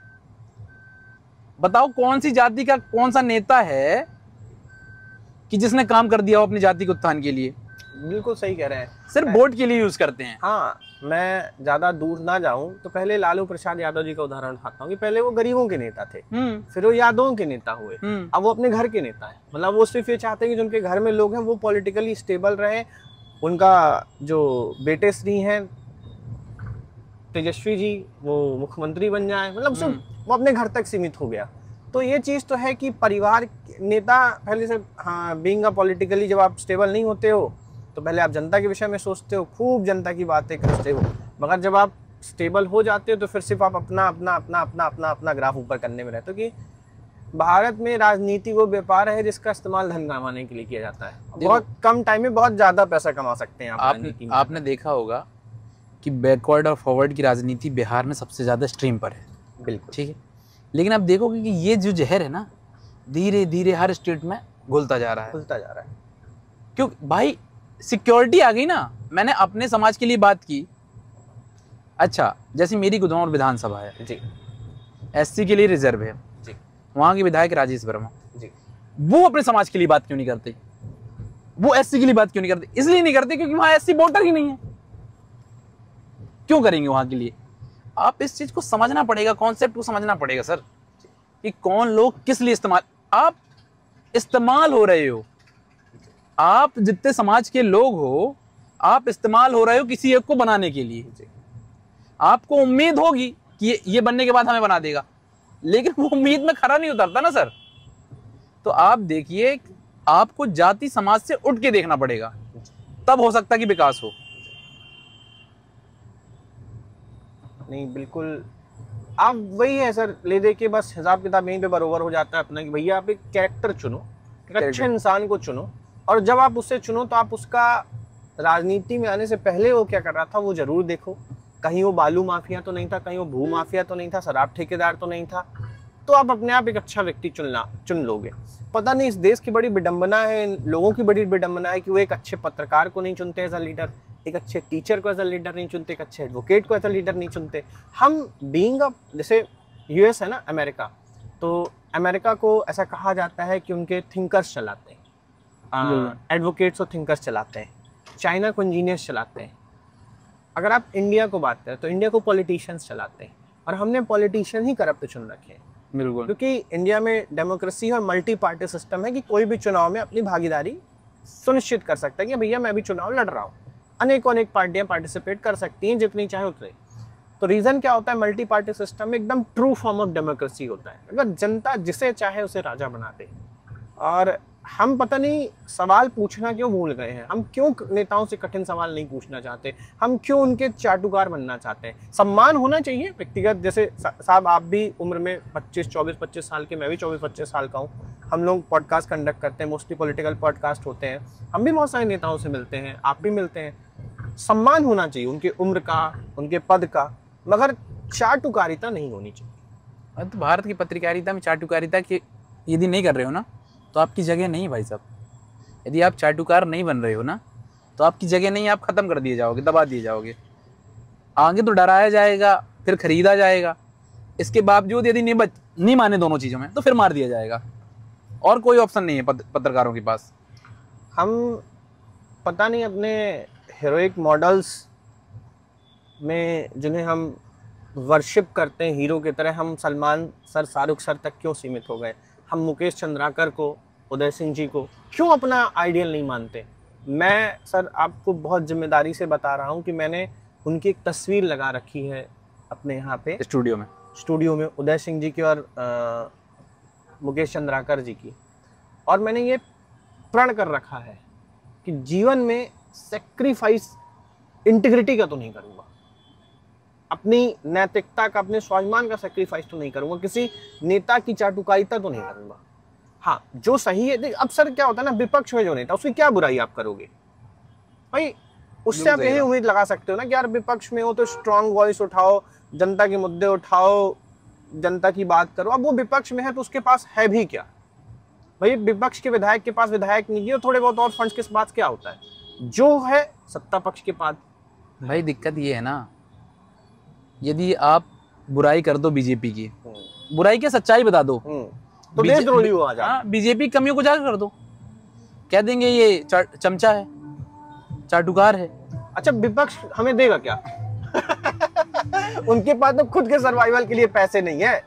बताओ कौन सी जाति का कौन सा नेता है कि जिसने काम कर दिया हो अपनी जाति के उत्थान के लिए। बिल्कुल सही कह रहे हैं, सिर्फ वोट के लिए यूज करते हैं। हाँ, मैं ज्यादा दूर ना जाऊं तो पहले लालू प्रसाद यादव जी का उदाहरण उठाता हूँ कि पहले वो गरीबों के नेता थे, फिर वो यादवों के नेता हुए, अब वो अपने घर के नेता है। मतलब वो सिर्फ ये चाहते हैं कि जिनके घर में लोग हैं वो पॉलिटिकली स्टेबल रहे, उनका जो बेटे श्री हैं तेजस्वी जी वो मुख्यमंत्री बन जाए। मतलब सिर्फ वो अपने घर तक सीमित हो गया। तो ये चीज़ तो है कि परिवार नेता पहले से, हाँ, बीइंग पॉलिटिकली जब आप स्टेबल नहीं होते हो तो पहले आप जनता के विषय में सोचते हो, खूब जनता की बातें करते हो, मगर जब आप स्टेबल हो जाते हो तो फिर सिर्फ आप अपना अपना अपना अपना अपना अपना ग्राफ ऊपर करने में रहते हो। कि भारत में राजनीति वो व्यापार है जिसका इस्तेमाल धन कमाने के लिए किया जाता है। बहुत कम टाइम में बहुत ज्यादा पैसा कमा सकते हैं आप। आपने देखा होगा कि बैकवर्ड और फॉरवर्ड की राजनीति बिहार में सबसे ज्यादा स्ट्रीम पर है। बिल्कुल ठीक है, लेकिन आप देखोगे कि ये जो जहर है ना, धीरे धीरे हर स्टेट में घुलता जा रहा है। क्यों भाई, सिक्योरिटी आ गई ना। मैंने अपने समाज के लिए बात की। अच्छा, जैसे मेरी गुदौर विधानसभा है जी, SC के लिए रिजर्व है जी, वहां के विधायक राजेश वर्मा जी, वो अपने समाज के लिए बात क्यों नहीं करते? वो SC के लिए बात क्यों नहीं करते? इसलिए नहीं करते क्योंकि वहां SC वोटर ही नहीं है। क्यों करेंगे वहां के लिए? आप इस चीज को समझना पड़ेगा, कॉन्सेप्ट को समझना पड़ेगा सर, कि कौन लोग किस लिए आप इस्तेमाल हो रहे हो। आप जितने समाज के लोग हो, आप इस्तेमाल हो रहे हो किसी एक को बनाने के लिए। आपको उम्मीद होगी कि ये बनने के बाद हमें बना देगा, लेकिन वो उम्मीद में खरा नहीं उतरता ना सर। तो आप देखिए, आपको जाति समाज से उठ के देखना पड़ेगा, तब हो सकता है कि विकास हो। नहीं, बिल्कुल आप वही है सर, ले दे के बस हिसाब किताब यहीं पे बरोबर हो जाता है अपना कि भैया आप एक कैरेक्टर चुनो, एक अच्छे इंसान को चुनो, और जब आप उससे चुनो तो आप उसका राजनीति में आने से पहले वो क्या कर रहा था वो जरूर देखो। कहीं वो बालू माफिया तो नहीं था, कहीं वो भू माफिया तो नहीं था, शराब ठेकेदार तो नहीं था, तो आप अपने आप एक अच्छा व्यक्ति चुन लोगे। पता नहीं, इस देश की बड़ी विडंबना है, लोगों की बड़ी विडंबना है कि वो एक अच्छे पत्रकार को नहीं चुनते एज अ लीडर, एक अच्छे टीचर को एज अ लीडर नहीं चुनते, एक अच्छे एडवोकेट को एज अ लीडर नहीं चुनते। हम बीइंग जैसे US है ना, अमेरिका, तो अमेरिका को ऐसा कहा जाता है कि उनके थिंकर्स चलाते हैं, एडवोकेट्स और थिंकर्स चलाते हैं। चाइना को इंजीनियर्स चलाते हैं। अगर आप इंडिया को बात करें तो इंडिया को पॉलिटिशियंस चलाते हैं, और हमने पॉलिटिशियन ही करप्ट चुन रखे हैं। बिल्कुल, क्योंकि इंडिया में डेमोक्रेसी और मल्टी पार्टी सिस्टम है कि कोई भी चुनाव में अपनी भागीदारी सुनिश्चित कर सकता है कि भैया मैं भी चुनाव लड़ रहा हूँ। अनेक पार्टियां पार्टिसिपेट कर सकती हैं, जितनी चाहे उतने। तो रीजन क्या होता है, मल्टी पार्टी सिस्टम में एकदम ट्रू फॉर्म ऑफ डेमोक्रेसी होता है। अगर जनता जिसे चाहे उसे राजा बना दे। और हम पता नहीं सवाल पूछना क्यों भूल गए हैं। हम क्यों नेताओं से कठिन सवाल नहीं पूछना चाहते, हम क्यों उनके चाटुकार बनना चाहते हैं। सम्मान होना चाहिए व्यक्तिगत, जैसे साहब आप भी उम्र में 24-25 साल के, मैं भी 24-25 साल का हूँ। हम लोग पॉडकास्ट कंडक्ट करते हैं, मोस्टली पॉलिटिकल पॉडकास्ट होते हैं, हम भी बहुत सारे नेताओं से मिलते हैं, आप भी मिलते हैं। सम्मान होना चाहिए उनके उम्र का, उनके पद का, मगर चाटुकारिता नहीं होनी चाहिए। तो भारत की पत्रकारिता में चाटुकारिता की यदि नहीं कर रहे हो ना, तो आपकी जगह नहीं भाई साहब। यदि आप चाटुकार नहीं बन रहे हो ना, तो आपकी जगह नहीं, आप खत्म कर दिए जाओगे, दबा दिए जाओगे। आगे तो डराया जाएगा, फिर खरीदा जाएगा। इसके बावजूद यदि नहीं माने दोनों चीज़ों में, तो फिर मार दिया जाएगा। और कोई ऑप्शन नहीं है पत्रकारों के पास। हम पता नहीं अपने हीरोइक मॉडल्स में जिन्हें हम वर्शिप करते हैं हीरो की तरह, हम सलमान सर, शाहरुख सर तक क्यों सीमित हो गए? हम मुकेश चंद्राकर को, उदय सिंह जी को क्यों अपना आइडियल नहीं मानते? मैं सर आपको बहुत जिम्मेदारी से बता रहा हूँ कि मैंने उनकी एक तस्वीर लगा रखी है अपने यहाँ पे स्टूडियो में उदय सिंह जी की और मुकेश चंद्राकर जी की, और मैंने ये प्रण कर रखा है कि जीवन में सेक्रीफाइस इंटीग्रिटी का तो नहीं करूँगा, अपनी नैतिकता का, अपने स्वाभिमान का सेक्रीफाइस तो नहीं करूँगा, किसी नेता की चाटुकारिता तो नहीं करूँगा। हाँ, जो सही है, अब सर क्या होता है ना, विपक्ष में जो नेता, उसकी क्या बुराई आप करोगे भाई? उससे आप यही उम्मीद लगा सकते हो ना कि यार विपक्ष में हो तो स्ट्रांग वॉइस उठाओ, जनता के मुद्दे उठाओ, जनता की बात करो। अब वो विपक्ष में है तो उसके पास है भी क्या भाई? विपक्ष के विधायक के पास विधायक नहीं है, थोड़े बहुत और फंड्स के पास क्या होता है? जो है सत्ता पक्ष के पास। भाई दिक्कत ये है ना, यदि आप बुराई कर दो बीजेपी की, बुराई की सच्चाई बता दो तो देशद्रोही हो आ जाए। बीजेपी कमियों को जाकर कर दो, कह देंगे ये चमचा है, चाटुकार है। अच्छा, विपक्ष हमें देगा क्या? उनके पास तो खुद के सर्वाइवल के लिए पैसे नहीं है।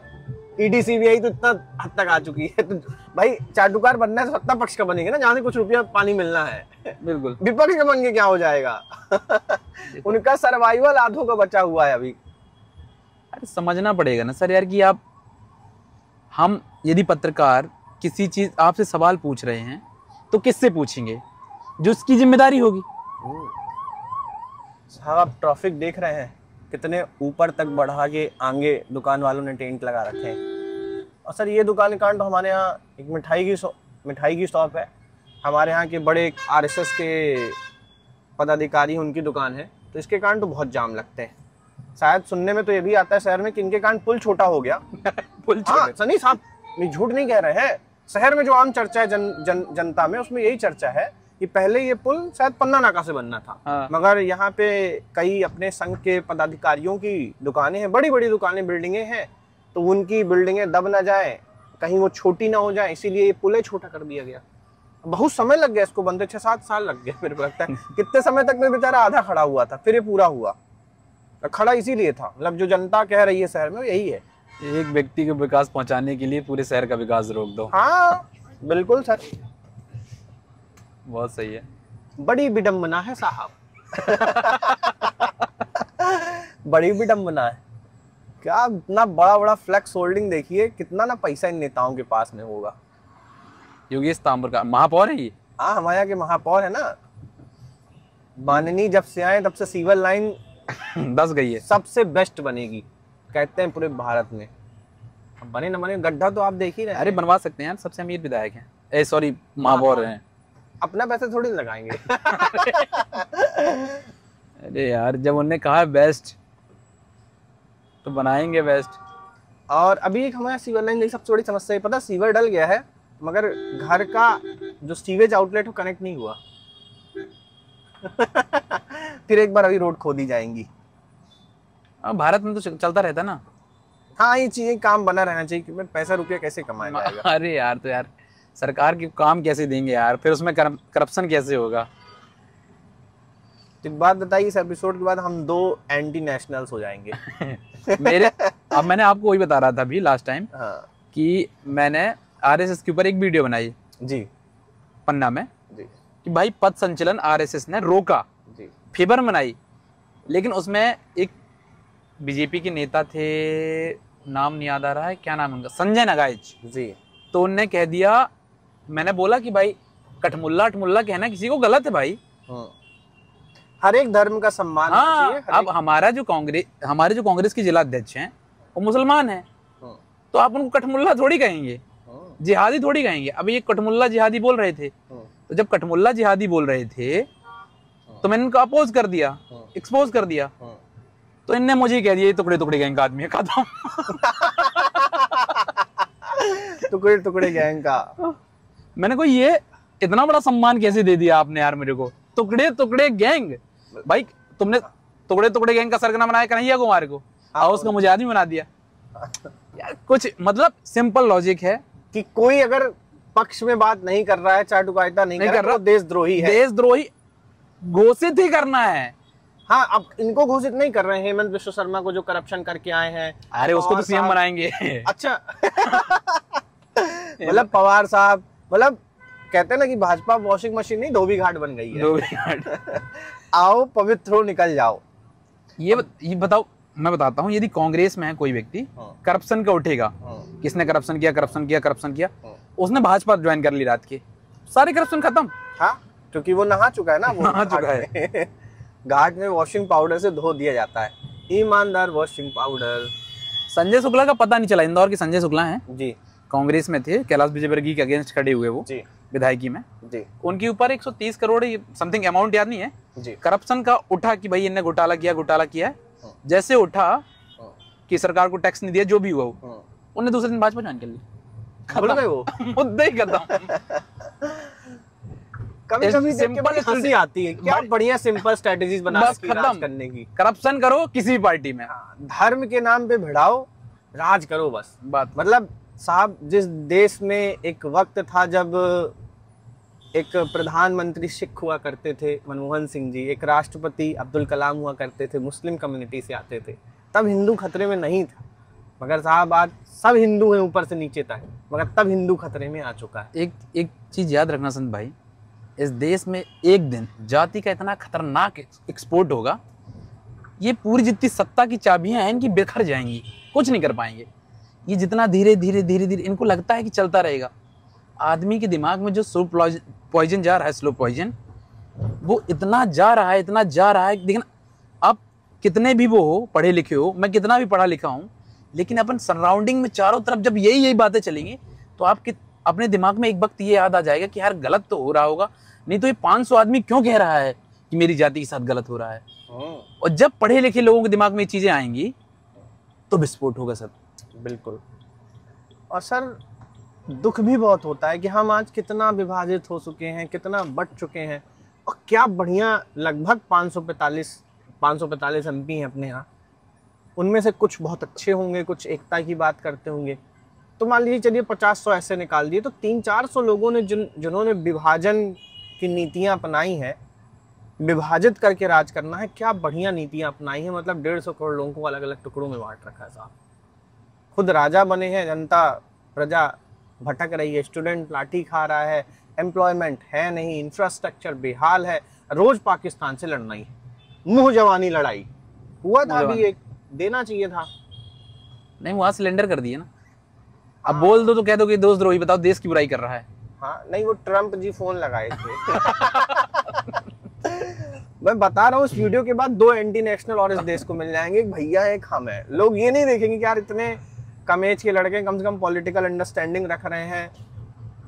ईडी सीबीआई तो इतना हद तक आ चुकी है, तो भाई चाटुकार बनना है तो सत्ता पक्ष का बनेंगे ना, जहां से कुछ रुपया पानी मिलना है। बिल्कुल, विपक्ष का बन के क्या हो जाएगा? उनका सर्वाइवल आधों का बचा हुआ है अभी। अरे समझना पड़ेगा ना सर यार कि आप, हम यदि पत्रकार किसी चीज आपसे सवाल पूछ रहे हैं तो किससे पूछेंगे? जो उसकी जिम्मेदारी होगी। साहब आप ट्रैफिक देख रहे हैं, कितने ऊपर तक बढ़ा के आगे दुकान वालों ने टेंट लगा रखे हैं। और सर ये दुकान कांड तो हमारे यहाँ एक मिठाई की शॉप है, हमारे यहाँ के बड़े आरएसएस के पदाधिकारी, उनकी दुकान है, तो इसके कांड तो बहुत जाम लगते हैं। शायद सुनने में तो ये भी आता है शहर में कि इनके कांड पुल छोटा हो गया। पुल हाँ सनी साहब, मैं झूठ नहीं कह रहे हैं। शहर में जो आम चर्चा है जनता में, उसमें यही चर्चा है कि पहले ये पुल शायद पन्ना नाका से बनना था। हाँ। मगर यहाँ पे कई अपने संघ के पदाधिकारियों की दुकानें हैं, बड़ी बड़ी दुकानें, बिल्डिंगें हैं, तो उनकी बिल्डिंगें दब ना जाए, कहीं वो छोटी ना हो जाए, इसीलिए ये पुल छोटा कर दिया गया। बहुत समय लग गया इसको बनते, 6-7 साल लग गए मेरे को लगता है। कितने समय तक में बेचारा आधा खड़ा हुआ था, फिर ये पूरा हुआ। खड़ा इसीलिए था, मतलब जो जनता कह रही है शहर में यही है, एक व्यक्ति को विकास पहुंचाने के लिए पूरे शहर का विकास रोक दो। हाँ बिल्कुल सर, बहुत सही है। बड़ी विडंबना है साहब। बड़ी विडंबना है। क्या इतना बड़ा बड़ा फ्लैक्स होल्डिंग देखिए, कितना ना पैसा इन नेताओं के पास में होगा। योगेश तांबर का महापौर है ये? हाँ, हमारे यहाँ के महापौर है ना। माननीय जब से आए तब से सीवर लाइन 10 गई है, सबसे बेस्ट बनेगी कहते हैं पूरे भारत में। बने न बने, गड्ढा तो आप देख ही रहे हैं। अरे बनवा सकते हैं यार, सबसे अमीर विधायक हैं, सॉरी महापौर हैं। अपना पैसे थोड़ी लगाएंगे। अरे यार जब उन्होंने कहा बेस्ट तो बनाएंगे बेस्ट। और अभी एक हमारे सीवर लाइन की सबसे बड़ी समस्या है, पता, सीवर डल गया है मगर घर का जो सीवेज आउटलेट वो कनेक्ट नहीं हुआ। फिर एक बार अभी रोड खोदी जाएंगी। भारत में तो चलता रहता ना। हाँ, ये चीजें काम बना रहना चाहिए कि पैसा रुपया कैसे कमाया जाएगा। अरे यार तो यार सरकार के काम कैसे देंगे यार, फिर उसमें करप्शन कैसे होगा। एक बात बताइए, इस एपिसोड के बाद हम 2 एंटी नेशनल्स हो जाएंगे। अब मैंने आपको वही बता रहा था अभी लास्ट टाइम, हाँ, कि मैंने आरएसएस के ऊपर एक वीडियो बनाई जी, पन्ना में जी, कि भाई पथ संचलन आरएसएस ने रोका जी, फेबर बनाई, लेकिन उसमें एक बीजेपी के नेता थे, नाम नहीं याद आ रहा है, क्या नाम उनका, संजय नगाइच जी, तो उनने कह दिया, मैंने बोला कि भाई कठमुल्ला कहना किसी को गलत है भाई। हर एक धर्म का सम्मान होना चाहिए। अब हमारे जो कांग्रेस के जिला अध्यक्ष हैं वो मुसलमान हैं, तो आप उनको कठमुल्ला थोड़ी कहेंगे, जिहादी थोड़ी कहेंगे। अब ये कठमुल्ला जिहादी बोल रहे थे, तो जब कठमुल्ला जिहादी बोल रहे थे तो मैंने इनको अपोज कर दिया, एक्सपोज कर दिया, तो इनने मुझे कह दिया टुकड़े टुकड़े गैंग का आदमी है, खत्म। टुकड़े टुकड़े गैंग का। मैंने कहा ये इतना बड़ा सम्मान कैसे दे दिया आपने यार मेरे को, टुकड़े टुकड़े गैंग। भाई तुमने टुकड़े टुकड़े गैंग का सरगना बनाया कन्हैया कुमार को, और उसको मुझे आदमी बना दिया यार। कुछ मतलब सिंपल लॉजिक है कि कोई अगर पक्ष में बात नहीं कर रहा है, चाटुकारिता नहीं कर रहा, तो देशद्रोही है। देशद्रोही घोषित ही करना है। हाँ, अब इनको घोषित नहीं कर रहे हैं, हेमंत विश्व शर्मा को जो करप्शन करके आए हैं। अरे उसको तो सीएम बनाएंगे। अच्छा। मतलब पवार साहब, मतलब कहते हैं ना कि भाजपा वॉशिंग मशीन नहीं, धोबी घाट बन गई है। धोबी घाट। आओ पवित्र हो, निकल जाओ। ये बताओ, मैं बताता हूँ, यदि कांग्रेस में है कोई व्यक्ति करप्शन का उठेगा, किसने करप्शन किया, उसने भाजपा ज्वाइन कर ली, रात के सारे करप्शन खत्म। हाँ, क्योंकि वो नहा चुका है ना, वो नहा चुका है। घाट में वॉशिंग पाउडर से धो दिया जाता है, ईमानदार वॉशिंग पाउडर। संजय शुक्ला का पता नहीं चला, इंदौर के संजय शुक्ला हैं जी, कांग्रेस में थे, कैलाश विजयवर्गीय के अगेंस्ट खड़े हुए वो जी, विधायकी में जी। उनके ऊपर 130 करोड़ समथिंग अमाउंट याद नहीं है जी, करप्शन का उठा कि भाई इनने घोटाला किया है। जैसे उठा कि सरकार को टैक्स नहीं दिया, जो भी हुआ वो, उन्हें दूसरे दिन भाजपा ज्वाइन कर ली, खत्म वो मुद्दा ही खत्म। कभी कभी सिंपल हंसी आती है, क्या बढ़िया सिंपल स्ट्रेटजीज बना के राज करने की। करप्शन करो किसी भी पार्टी में, धर्म के नाम पे भिड़ाओ, राज करो बस। बात मतलब साहब, जिस देश में एक वक्त था जब एक प्रधानमंत्री सिख हुआ करते थे मनमोहन सिंह जी, एक राष्ट्रपति अब्दुल कलाम हुआ करते थे, मुस्लिम कम्युनिटी से आते थे, तब हिंदू खतरे में नहीं था। मगर साहब आज सब हिंदू हैं ऊपर से नीचे तक, मगर तब हिंदू खतरे में आ चुका है। एक चीज याद रखना संत भाई, इस देश में एक दिन जाति का इतना खतरनाक एक्सपोर्ट होगा, ये पूरी जितनी सत्ता की चाबियां हैं इनकी बिखर जाएंगी, कुछ नहीं कर पाएंगे। ये जितना धीरे धीरे इनको लगता है कि चलता रहेगा, आदमी के दिमाग में जो स्लो पॉइजन जा रहा है, स्लो पॉइजन, वो इतना जा रहा है। लेकिन अब कितने भी वो हो, पढ़े लिखे हो, मैं कितना भी पढ़ा लिखा हूँ, लेकिन अपन सराउंडिंग में चारों तरफ जब यही बातें चलेंगी तो आपके अपने दिमाग में एक वक्त ये याद आ जाएगा कि यार गलत तो हो रहा होगा, नहीं तो ये 500 आदमी क्यों कह रहा है कि मेरी जाति के साथ गलत हो रहा है। और जब पढ़े लिखे लोगों के दिमाग में ये चीजें आएंगी तो विस्फोट होगा सर। बिल्कुल। और सर दुख भी बहुत होता है कि हम आज कितना विभाजित हो चुके हैं, कितना बट चुके हैं, और क्या बढ़िया लगभग 545 एमपी हैं अपने यहाँ। उनमें से कुछ बहुत अच्छे होंगे, कुछ एकता की बात करते होंगे, तो मान लीजिए चलिए 50-100 ऐसे निकाल दिए, तो 300-400 लोगों ने जिन्होंने विभाजन की नीतियां अपनाई हैं, विभाजित करके राज करना है, क्या बढ़िया नीतियां अपनाई हैं। मतलब 150 करोड़ लोगों को अलग अलग टुकड़ों में बांट रखा है साहब। खुद राजा बने हैं, जनता प्रजा भटक रही है, स्टूडेंट लाठी खा रहा है, एम्प्लॉयमेंट है नहीं, इंफ्रास्ट्रक्चर बेहाल है, रोज पाकिस्तान से लड़ना ही, मुंह जवानी लड़ाई हुआ था भी, एक देना चाहिए था, नहीं वहां सिलेंडर कर दिए ना। अब बोल दो तो कह दो कि दोषद्रोही, बताओ देश की बुराई कर रहा है। हाँ, नहीं वो ट्रम्प जी फोन लगाए थे। मैं बता रहा हूँ, इस वीडियो के बाद 2 एंटी नेशनल और इस देश को मिल जाएंगे, एक भैया एक हम है। लोग ये नहीं देखेंगे कि यार इतने कम एज के लड़के कम से कम पॉलिटिकल अंडरस्टैंडिंग रख रहे हैं,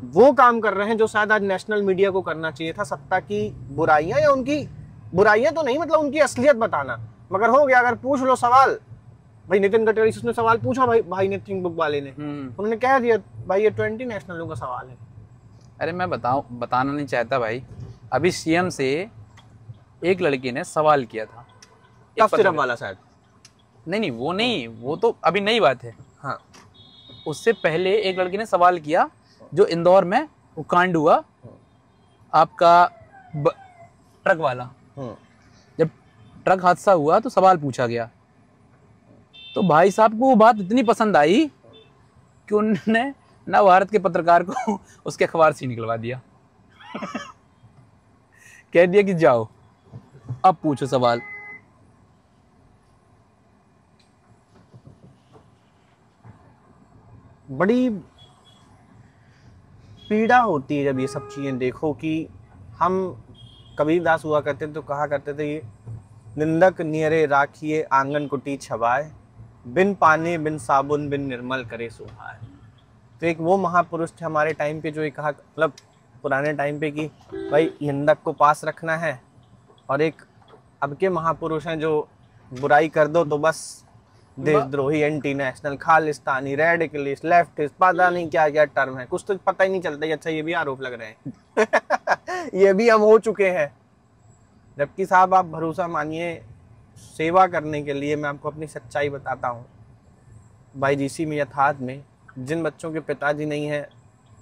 वो काम कर रहे हैं जो शायद आज नेशनल मीडिया को करना चाहिए था, सत्ता की बुराइयां, या उनकी बुराइयां तो नहीं, मतलब उनकी असलियत बताना। मगर हो गया, अगर पूछ लो सवाल, भाई नितिन गडकरी से उसने सवाल पूछा, भाई ने थिंक बुक वाले ने, उन्होंने कह दिया भाई ये 20 नेशनलों का सवाल है। अरे मैं बताना नहीं चाहता भाई, अभी सीएम से एक लड़की ने सवाल किया था, कफ सिरप वाला शायद, नहीं वो नहीं, वो तो अभी नई बात है। हाँ, उससे पहले एक लड़की ने सवाल किया, जो इंदौर में वो कांड हुआ आपका ट्रक वाला, जब ट्रक हादसा हुआ तो सवाल पूछा गया, तो भाई साहब को वो बात इतनी पसंद आई कि उन्होंने ना भारत के पत्रकार को उसके अखबार से निकलवा दिया। कह दिया कि जाओ अब पूछो सवाल। बड़ी पीड़ा होती है जब ये सब चीजें देखो कि हम कबीरदास हुआ करते तो कहा करते थे, ये निंदक नियरे राखिए आंगन कुटी छबाए, बिन पानी बिन साबुन बिन निर्मल करे सुहाए। तो एक वो महापुरुष थे हमारे टाइम पे जो ये कहा, मतलब पुराने टाइम पे, कि भाई निंदक को पास रखना है, और एक अब के महापुरुष हैं जो बुराई कर दो तो बस देशद्रोही, anti national, Khalistani, radicalist, leftist, पता नहीं क्या क्या टर्म है, कुछ तो पता ही नहीं चलता। अच्छा ये भी आरोप लग रहे हैं। ये भी हम हो चुके हैं। जबकि साहब आप भरोसा मानिए, सेवा करने के लिए मैं आपको अपनी सच्चाई बताता हूँ, बाईजीसी में यथार्थ में जिन बच्चों के पिताजी नहीं है,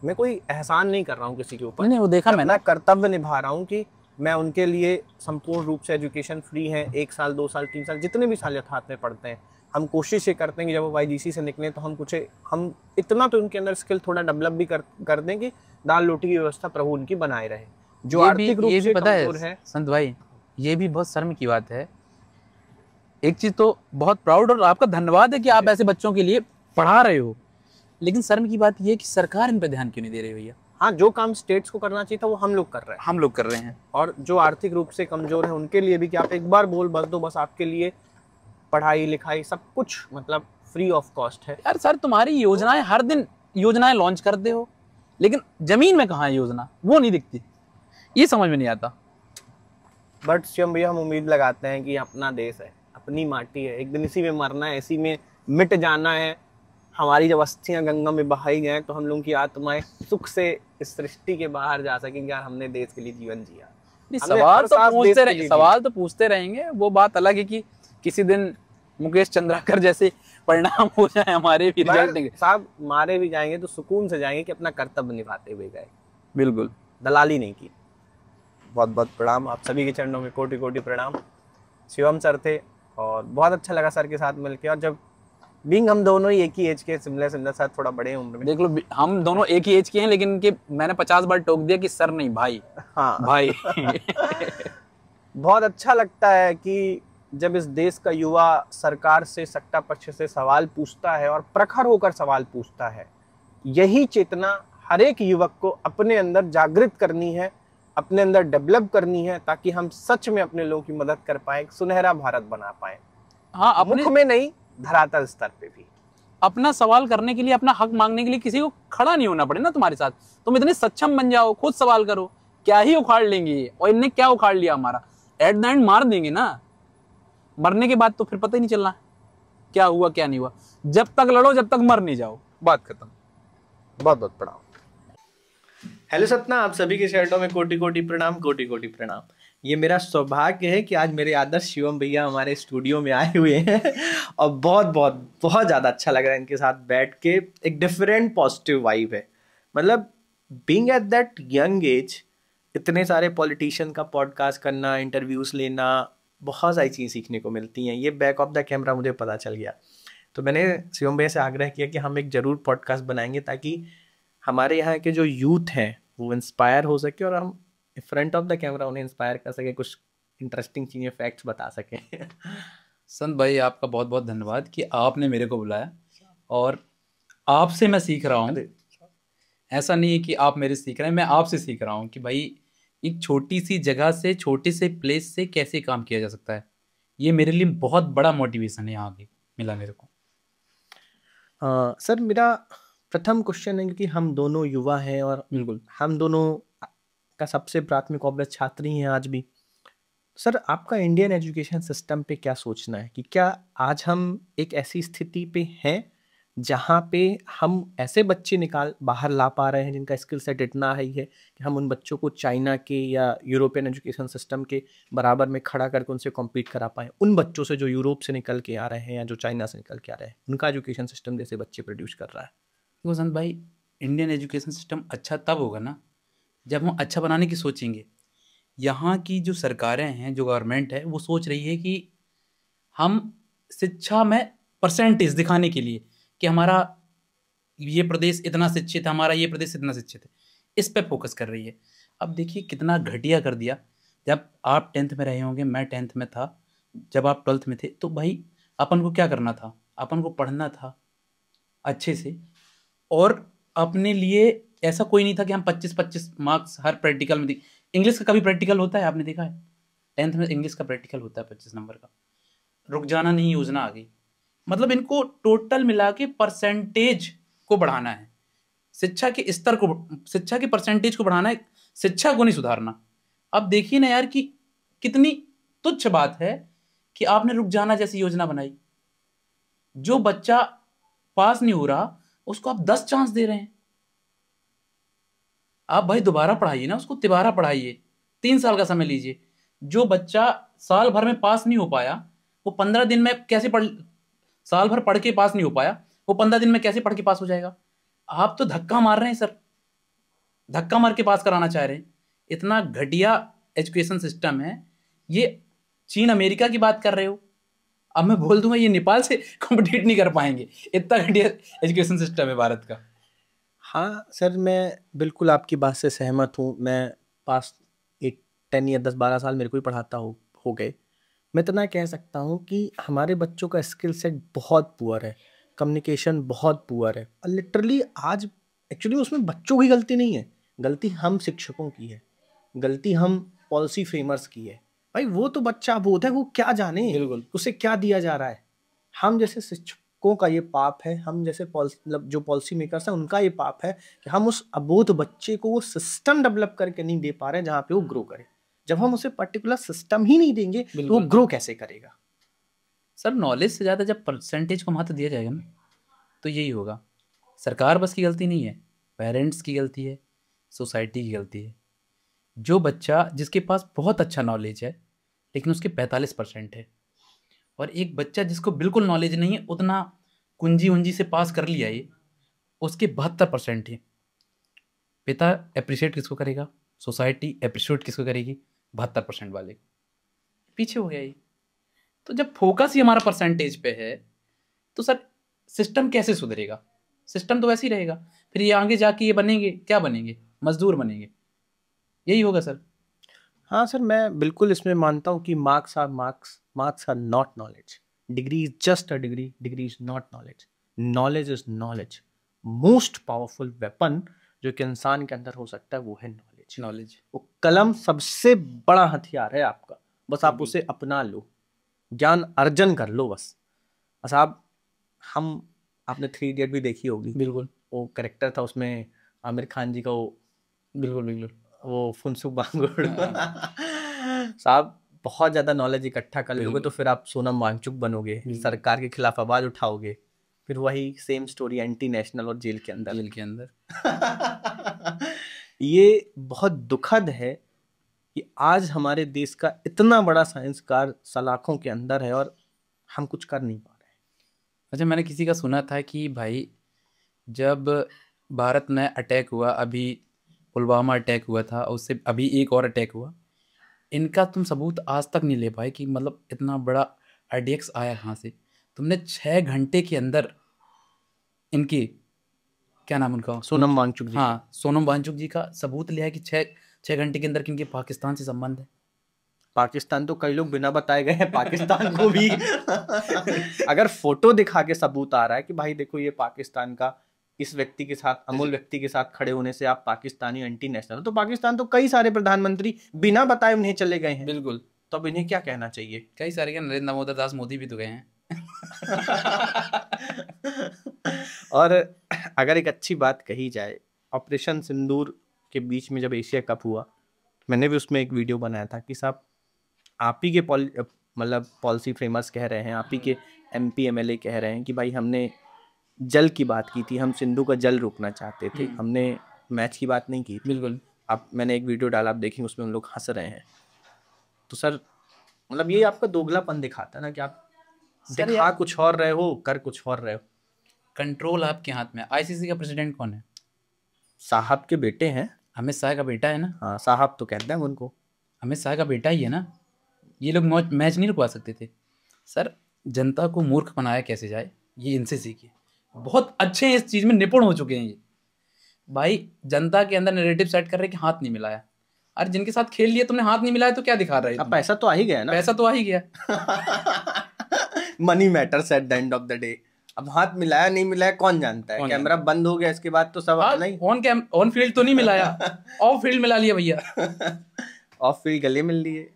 मैं कोई एहसान नहीं कर रहा हूँ किसी के ऊपर, नहीं वो देखा मैंने, कर्तव्य निभा रहा हूँ कि मैं उनके लिए संपूर्ण रूप से एजुकेशन फ्री है, 1 साल 2 साल 3 साल जितने भी साल यथार्थ में पढ़ते हैं। हम कोशिश ये करते हैं कि जब वो YGC से निकलें तो हम इतना तो उनके अंदर स्किल थोड़ा डेवलप भी कर दें कि दाल रोटी की व्यवस्था प्रभु उनकी बनाए रहे। जो आर्थिक रूप से कमजोर है संत भाई, ये भी बहुत शर्म की बात है। एक चीज तो बहुत प्राउड और आपका धन्यवाद है कि आप ऐसे बच्चों के लिए पढ़ा रहे हो, लेकिन शर्म की बात ये है कि सरकार इन पे ध्यान क्यों नहीं दे रही भैया? हाँ, जो काम स्टेट्स को करना चाहिए था वो हम लोग कर रहे हैं। और जो आर्थिक रूप से कमजोर है उनके लिए भी कि आप एक बार बोल बस दो, बस आपके लिए पढ़ाई लिखाई सब कुछ मतलब फ्री ऑफ कॉस्ट है। यार सर, तुम्हारी योजनाएं हर दिन योजनाएं लॉन्च करते हो, लेकिन जमीन में कहाँ है योजना, वो नहीं दिखती। ये समझ में नहीं आता। बट शिवम भैया, हम उम्मीद लगाते हैं कि अपना देश है, अपनी माटी है, एक दिन इसी में मरना है, इसी में मिट जाना है। हमारी जब अस्थियां गंगा में बहाई जाएं तो हम लोगों की आत्माएं सुख से इस सृष्टि के बाहर जा सकेंगे। यार, हमने देश के लिए जीवन जिया। सवाल तो पूछते रहेंगे। वो बात अलग है कि किसी दिन मुकेश चंद्राकर जैसे परिणाम हो जाए हमारे भी, रिजल्ट साहब मारे भी जाएंगे तो सुकून से जाएंगे कि अपना कर्तव्य निभाते हुए गए, बिल्कुल दलाली नहीं की। बहुत बहुत प्रणाम, आप सभी के चरणों में कोटि कोटि प्रणाम। शिवम सर थे और बहुत अच्छा लगा सर के साथ मिलके। और जब बीइंग हम दोनों ही एक ही एज के, सिमिलर साथ थोड़ा बड़े उम्र में, देख लो हम दोनों एक ही एज के हैं, लेकिन इनके मैंने 50 बार टोक दिया कि सर नहीं भाई। हाँ भाई। बहुत अच्छा लगता है कि जब इस देश का युवा सरकार से, सत्ता पक्ष से सवाल पूछता है और प्रखर होकर सवाल पूछता है। यही चेतना हर एक युवक को अपने अंदर जागृत करनी है, अपने अंदर डेवलप करनी है, ताकि हम सच में अपने लोगों की मदद कर पाए, सुनहरा भारत बना पाए। हाँ, अपने मुख में नहीं, धरातल स्तर पे भी। अपना सवाल करने के लिए, अपना हक मांगने के लिए किसी को खड़ा नहीं होना पड़े ना तुम्हारे साथ। तुम इतने सक्षम बन जाओ, खुद सवाल करो। क्या ही उखाड़ लेंगे, और इनने क्या उखाड़ लिया हमारा, एट द एंड मार देंगे ना। मरने के बाद तो फिर पता ही नहीं चलना क्या हुआ क्या नहीं हुआ। जब तक लड़ो, जब तक मर नहीं जाओ, बात खत्म। बहुत बहुत प्रणाम। हेलो सतना, आप सभी के शर्टों में कोटि कोटि प्रणाम, कोटि कोटि प्रणाम। ये मेरा सौभाग्य है कि आज मेरे आदर्श शिवम भैया हमारे स्टूडियो में आए हुए हैं और बहुत बहुत बहुत ज़्यादा अच्छा लग रहा है इनके साथ बैठ के। एक डिफरेंट पॉजिटिव वाइब है। मतलब being at that young age, इतने सारे पॉलिटिशियन का पॉडकास्ट करना, इंटरव्यूज लेना, बहुत सारी चीज़ें सीखने को मिलती हैं। ये बैक ऑफ द कैमरा मुझे पता चल गया। तो मैंने शिवम भैया से आग्रह किया कि हम एक ज़रूर पॉडकास्ट बनाएंगे ताकि हमारे यहाँ के जो यूथ हैं वो इंस्पायर हो सके और हम फ्रंट ऑफ द कैमरा उन्हें इंस्पायर कर सके, कुछ इंटरेस्टिंग चीज़ें, फैक्ट्स बता सकें। संत भाई, आपका बहुत बहुत धन्यवाद कि आपने मेरे को बुलाया और आपसे मैं सीख रहा हूँ। ऐसा नहीं है कि आप मेरे सीख रहे हैं, मैं आपसे सीख रहा हूँ कि भाई एक छोटी सी जगह से, छोटे से प्लेस से कैसे काम किया जा सकता है। ये मेरे लिए बहुत बड़ा मोटिवेशन है, यहाँ आगे मिला मेरे को। सर, मेरा प्रथम क्वेश्चन है, क्योंकि हम दोनों युवा हैं और बिल्कुल हम दोनों का सबसे प्राथमिक ऑब्वियस छात्र ही हैं आज भी। सर, आपका इंडियन एजुकेशन सिस्टम पे क्या सोचना है कि क्या आज हम एक ऐसी स्थिति पे हैं जहाँ पे हम ऐसे बच्चे बाहर ला पा रहे हैं जिनका स्किल सेट इतना हाई है कि हम उन बच्चों को चाइना के या यूरोपियन एजुकेशन सिस्टम के बराबर में खड़ा करके उनसे कॉम्पीट करा पाएँ, उन बच्चों से जो यूरोप से निकल के आ रहे हैं या जो चाइना से निकल के आ रहे हैं, उनका एजुकेशन सिस्टम जैसे बच्चे प्रोड्यूस कर रहा है? वसंत भाई, इंडियन एजुकेशन सिस्टम अच्छा तब होगा ना जब हम अच्छा बनाने की सोचेंगे। यहाँ की जो सरकारें हैं, जो गवर्नमेंट है, वो सोच रही है कि हम शिक्षा में परसेंटेज दिखाने के लिए कि हमारा ये प्रदेश इतना शिक्षित है, हमारा ये प्रदेश इतना शिक्षित है, इस पे फोकस कर रही है। अब देखिए कितना घटिया कर दिया। जब आप 10th में रहे होंगे, मैं 10th में था, जब आप 12th में थे, तो भाई अपन को क्या करना था? अपन को पढ़ना था अच्छे से, और अपने लिए ऐसा कोई नहीं था कि हम 25-25 मार्क्स हर प्रैक्टिकल में। इंग्लिश का कभी प्रैक्टिकल होता है, आपने देखा है? 10th में इंग्लिश का प्रैक्टिकल होता है 25 नंबर का। रुक जाना नहीं योजना आ गई। मतलब इनको टोटल मिला के परसेंटेज को बढ़ाना है, शिक्षा के स्तर को, शिक्षा के परसेंटेज को बढ़ाना है, शिक्षा को नहीं सुधारना। अब देखिए ना यार कि कितनी तुच्छ बात है कि आपने रुक जाना जैसी योजना बनाई। जो बच्चा पास नहीं हो रहा उसको आप 10 चांस दे रहे हैं। आप भाई दोबारा पढ़ाइए ना, उसको तिबारा पढ़ाइए, 3 साल का समय लीजिए। जो बच्चा साल भर में पास नहीं हो पाया, वो 15 दिन में कैसे साल भर पढ़ के पास नहीं हो पाया, वो 15 दिन में कैसे पढ़ के पास हो जाएगा? आप तो धक्का मार रहे हैं सर, धक्का मार के पास कराना चाह रहे हैं। इतना घटिया एजुकेशन सिस्टम है, ये चीन अमेरिका की बात कर रहे हो, अब मैं बोल दूंगा ये नेपाल से कॉम्पिटिट नहीं कर पाएंगे, इतना घटिया एजुकेशन सिस्टम है भारत का। हाँ सर, मैं बिल्कुल आपकी बात से सहमत हूँ। मैं पास 10 या 10-12 साल मेरे को ही पढ़ाता हो गए। मैं इतना कह सकता हूँ कि हमारे बच्चों का स्किल सेट बहुत पुअर है, कम्युनिकेशन बहुत पुअर है। और लिटरली आज एक्चुअली उसमें बच्चों की गलती नहीं है, गलती हम शिक्षकों की है, गलती हम पॉलिसी फ्रेमर्स की है। भाई वो तो बच्चा बोध है, वो क्या जाने बिल्कुल। उसे क्या दिया जा रहा है। हम जैसे शिक्षकों का ये पाप है, हम जैसे मतलब जो पॉलिसी मेकर्स हैं उनका ये पाप है कि हम उस अबोध बच्चे को वो सिस्टम डेवलप करके नहीं दे पा रहे हैं जहाँ पे वो ग्रो करे। जब हम उसे पर्टिकुलर सिस्टम ही नहीं देंगे तो वो ग्रो कैसे करेगा। सर नॉलेज से ज़्यादा जब परसेंटेज को महत्व दिया जाएगा ना तो यही होगा। सरकार बस की गलती नहीं है, पेरेंट्स की गलती है, सोसाइटी की गलती है। जो बच्चा जिसके पास बहुत अच्छा नॉलेज है लेकिन उसके 45% है, और एक बच्चा जिसको बिल्कुल नॉलेज नहीं है, उतना कुंजी उंजी से पास कर लिया ये, उसके 72% है। पिता अप्रिशिएट किसको करेगा, सोसाइटी अप्रिशिएट किसको करेगी, 72% वाले पीछे हो गया ये। तो जब फोकस ही हमारा परसेंटेज पे है तो सर सिस्टम कैसे सुधरेगा? सिस्टम तो वैसे ही रहेगा, फिर ये आगे जाके ये बनेंगे, क्या बनेंगे, मजदूर बनेंगे, यही होगा सर। हाँ सर, मैं बिल्कुल इसमें मानता हूँ कि marks are marks, marks are not knowledge, degree is just a degree, degree is not knowledge, knowledge is knowledge. Most powerful weapon जो कि इंसान के अंदर हो सकता है वो है नॉलेज। वो कलम सबसे बड़ा हथियार है आपका, बस आप उसे अपना लो, ज्ञान अर्जन कर लो बस। आप आपने 3 इडियट भी देखी होगी। बिल्कुल। वो कैरेक्टर था उसमें आमिर खान जी का, वो बिल्कुल वो फुनसुक वांगचुक साहब, बहुत ज्यादा नॉलेज इकट्ठा कर लोगे तो फिर आप सोनम वांगचुक बनोगे, सरकार के खिलाफ आवाज उठाओगे, फिर वही सेम स्टोरी एंटी नेशनल और जेल के अंदर। ये बहुत दुखद है कि आज हमारे देश का इतना बड़ा साइंसकार सलाखों के अंदर है और हम कुछ कर नहीं पा रहे हैं। अच्छा, मैंने किसी का सुना था कि भाई जब भारत में अटैक हुआ, अभी पुलवामा अटैक हुआ था, उससे अभी एक और अटैक हुआ, इनका तुम सबूत आज तक नहीं ले पाए कि मतलब इतना बड़ा आरडीएक्स आया कहाँ से। तुमने 6 घंटे के अंदर इनकी, क्या नाम उनका, सोनम वांगचुक जी। हाँ, सोनम वांगचुक जी का सबूत लिया है कि 6 घंटे के अंदर कि इनके पाकिस्तान से संबंध है। पाकिस्तान तो कई लोग बिना बताए गए हैं पाकिस्तान को भी अगर फोटो दिखा के सबूत आ रहा है कि भाई देखो ये पाकिस्तान का, इस व्यक्ति के साथ, अमूल व्यक्ति के साथ खड़े होने से आप पाकिस्तानी एंटी नेशनल, तो पाकिस्तान तो कई सारे प्रधानमंत्री बिना बताए उन्हें चले गए हैं। बिल्कुल। तो अब इन्हें क्या कहना चाहिए? कई सारे, क्या नरेंद्र दामोदर दास मोदी भी तो गए हैं और अगर एक अच्छी बात कही जाए, ऑपरेशन सिंदूर के बीच में जब एशिया कप हुआ, मैंने भी उसमें एक वीडियो बनाया था कि साहब आप ही के मतलब पॉलिसी फ्रेमर्स कह रहे हैं, आप ही के MP MLA कह रहे हैं कि भाई हमने जल की बात की थी, हम सिंधु का जल रोकना चाहते थे, हमने मैच की बात नहीं की थी। बिल्कुल। मैंने एक वीडियो डाला, आप देखेंगे, उसमें उन लोग हंस रहे हैं। तो सर मतलब ये आपका दोगलापन दिखाता है ना कि आप दिखा कुछ और रहे हो, कर कुछ और रहे हो। कंट्रोल आपके हाथ में। ICC का प्रेसिडेंट कौन है? साहब के बेटे हैं, अमित शाह का बेटा है ना। हाँ, साहब तो कहते हैं उनको, अमित शाह का बेटा ही है ना। ये लोग मैच नहीं रुकवा सकते थे सर। जनता को मूर्ख बनाया कैसे जाए, ये इनसे सीखिए। बहुत अच्छे हैं, इस चीज में निपुण हो चुके हैं ये भाई। जनता के अंदर नैरेटिव सेट कर रहे कि हाथ नहीं मिलाया। अरे जिनके साथ खेल लिया तुमने, हाथ नहीं मिलाया तो क्या दिखा रहे? अब पैसा तो आ ही गया ना, पैसा तो आ ही गया money matters at the end of the day. अब हाथ मिलाया नहीं मिलाया कौन जानता है, कैमरा बंद हो गया इसके बाद तो सब अपना ही। ऑन फील्ड तो नहीं मिलाया, ऑफ फील्ड मिला लिया भैया ऑफ फील्ड गले मिल लिए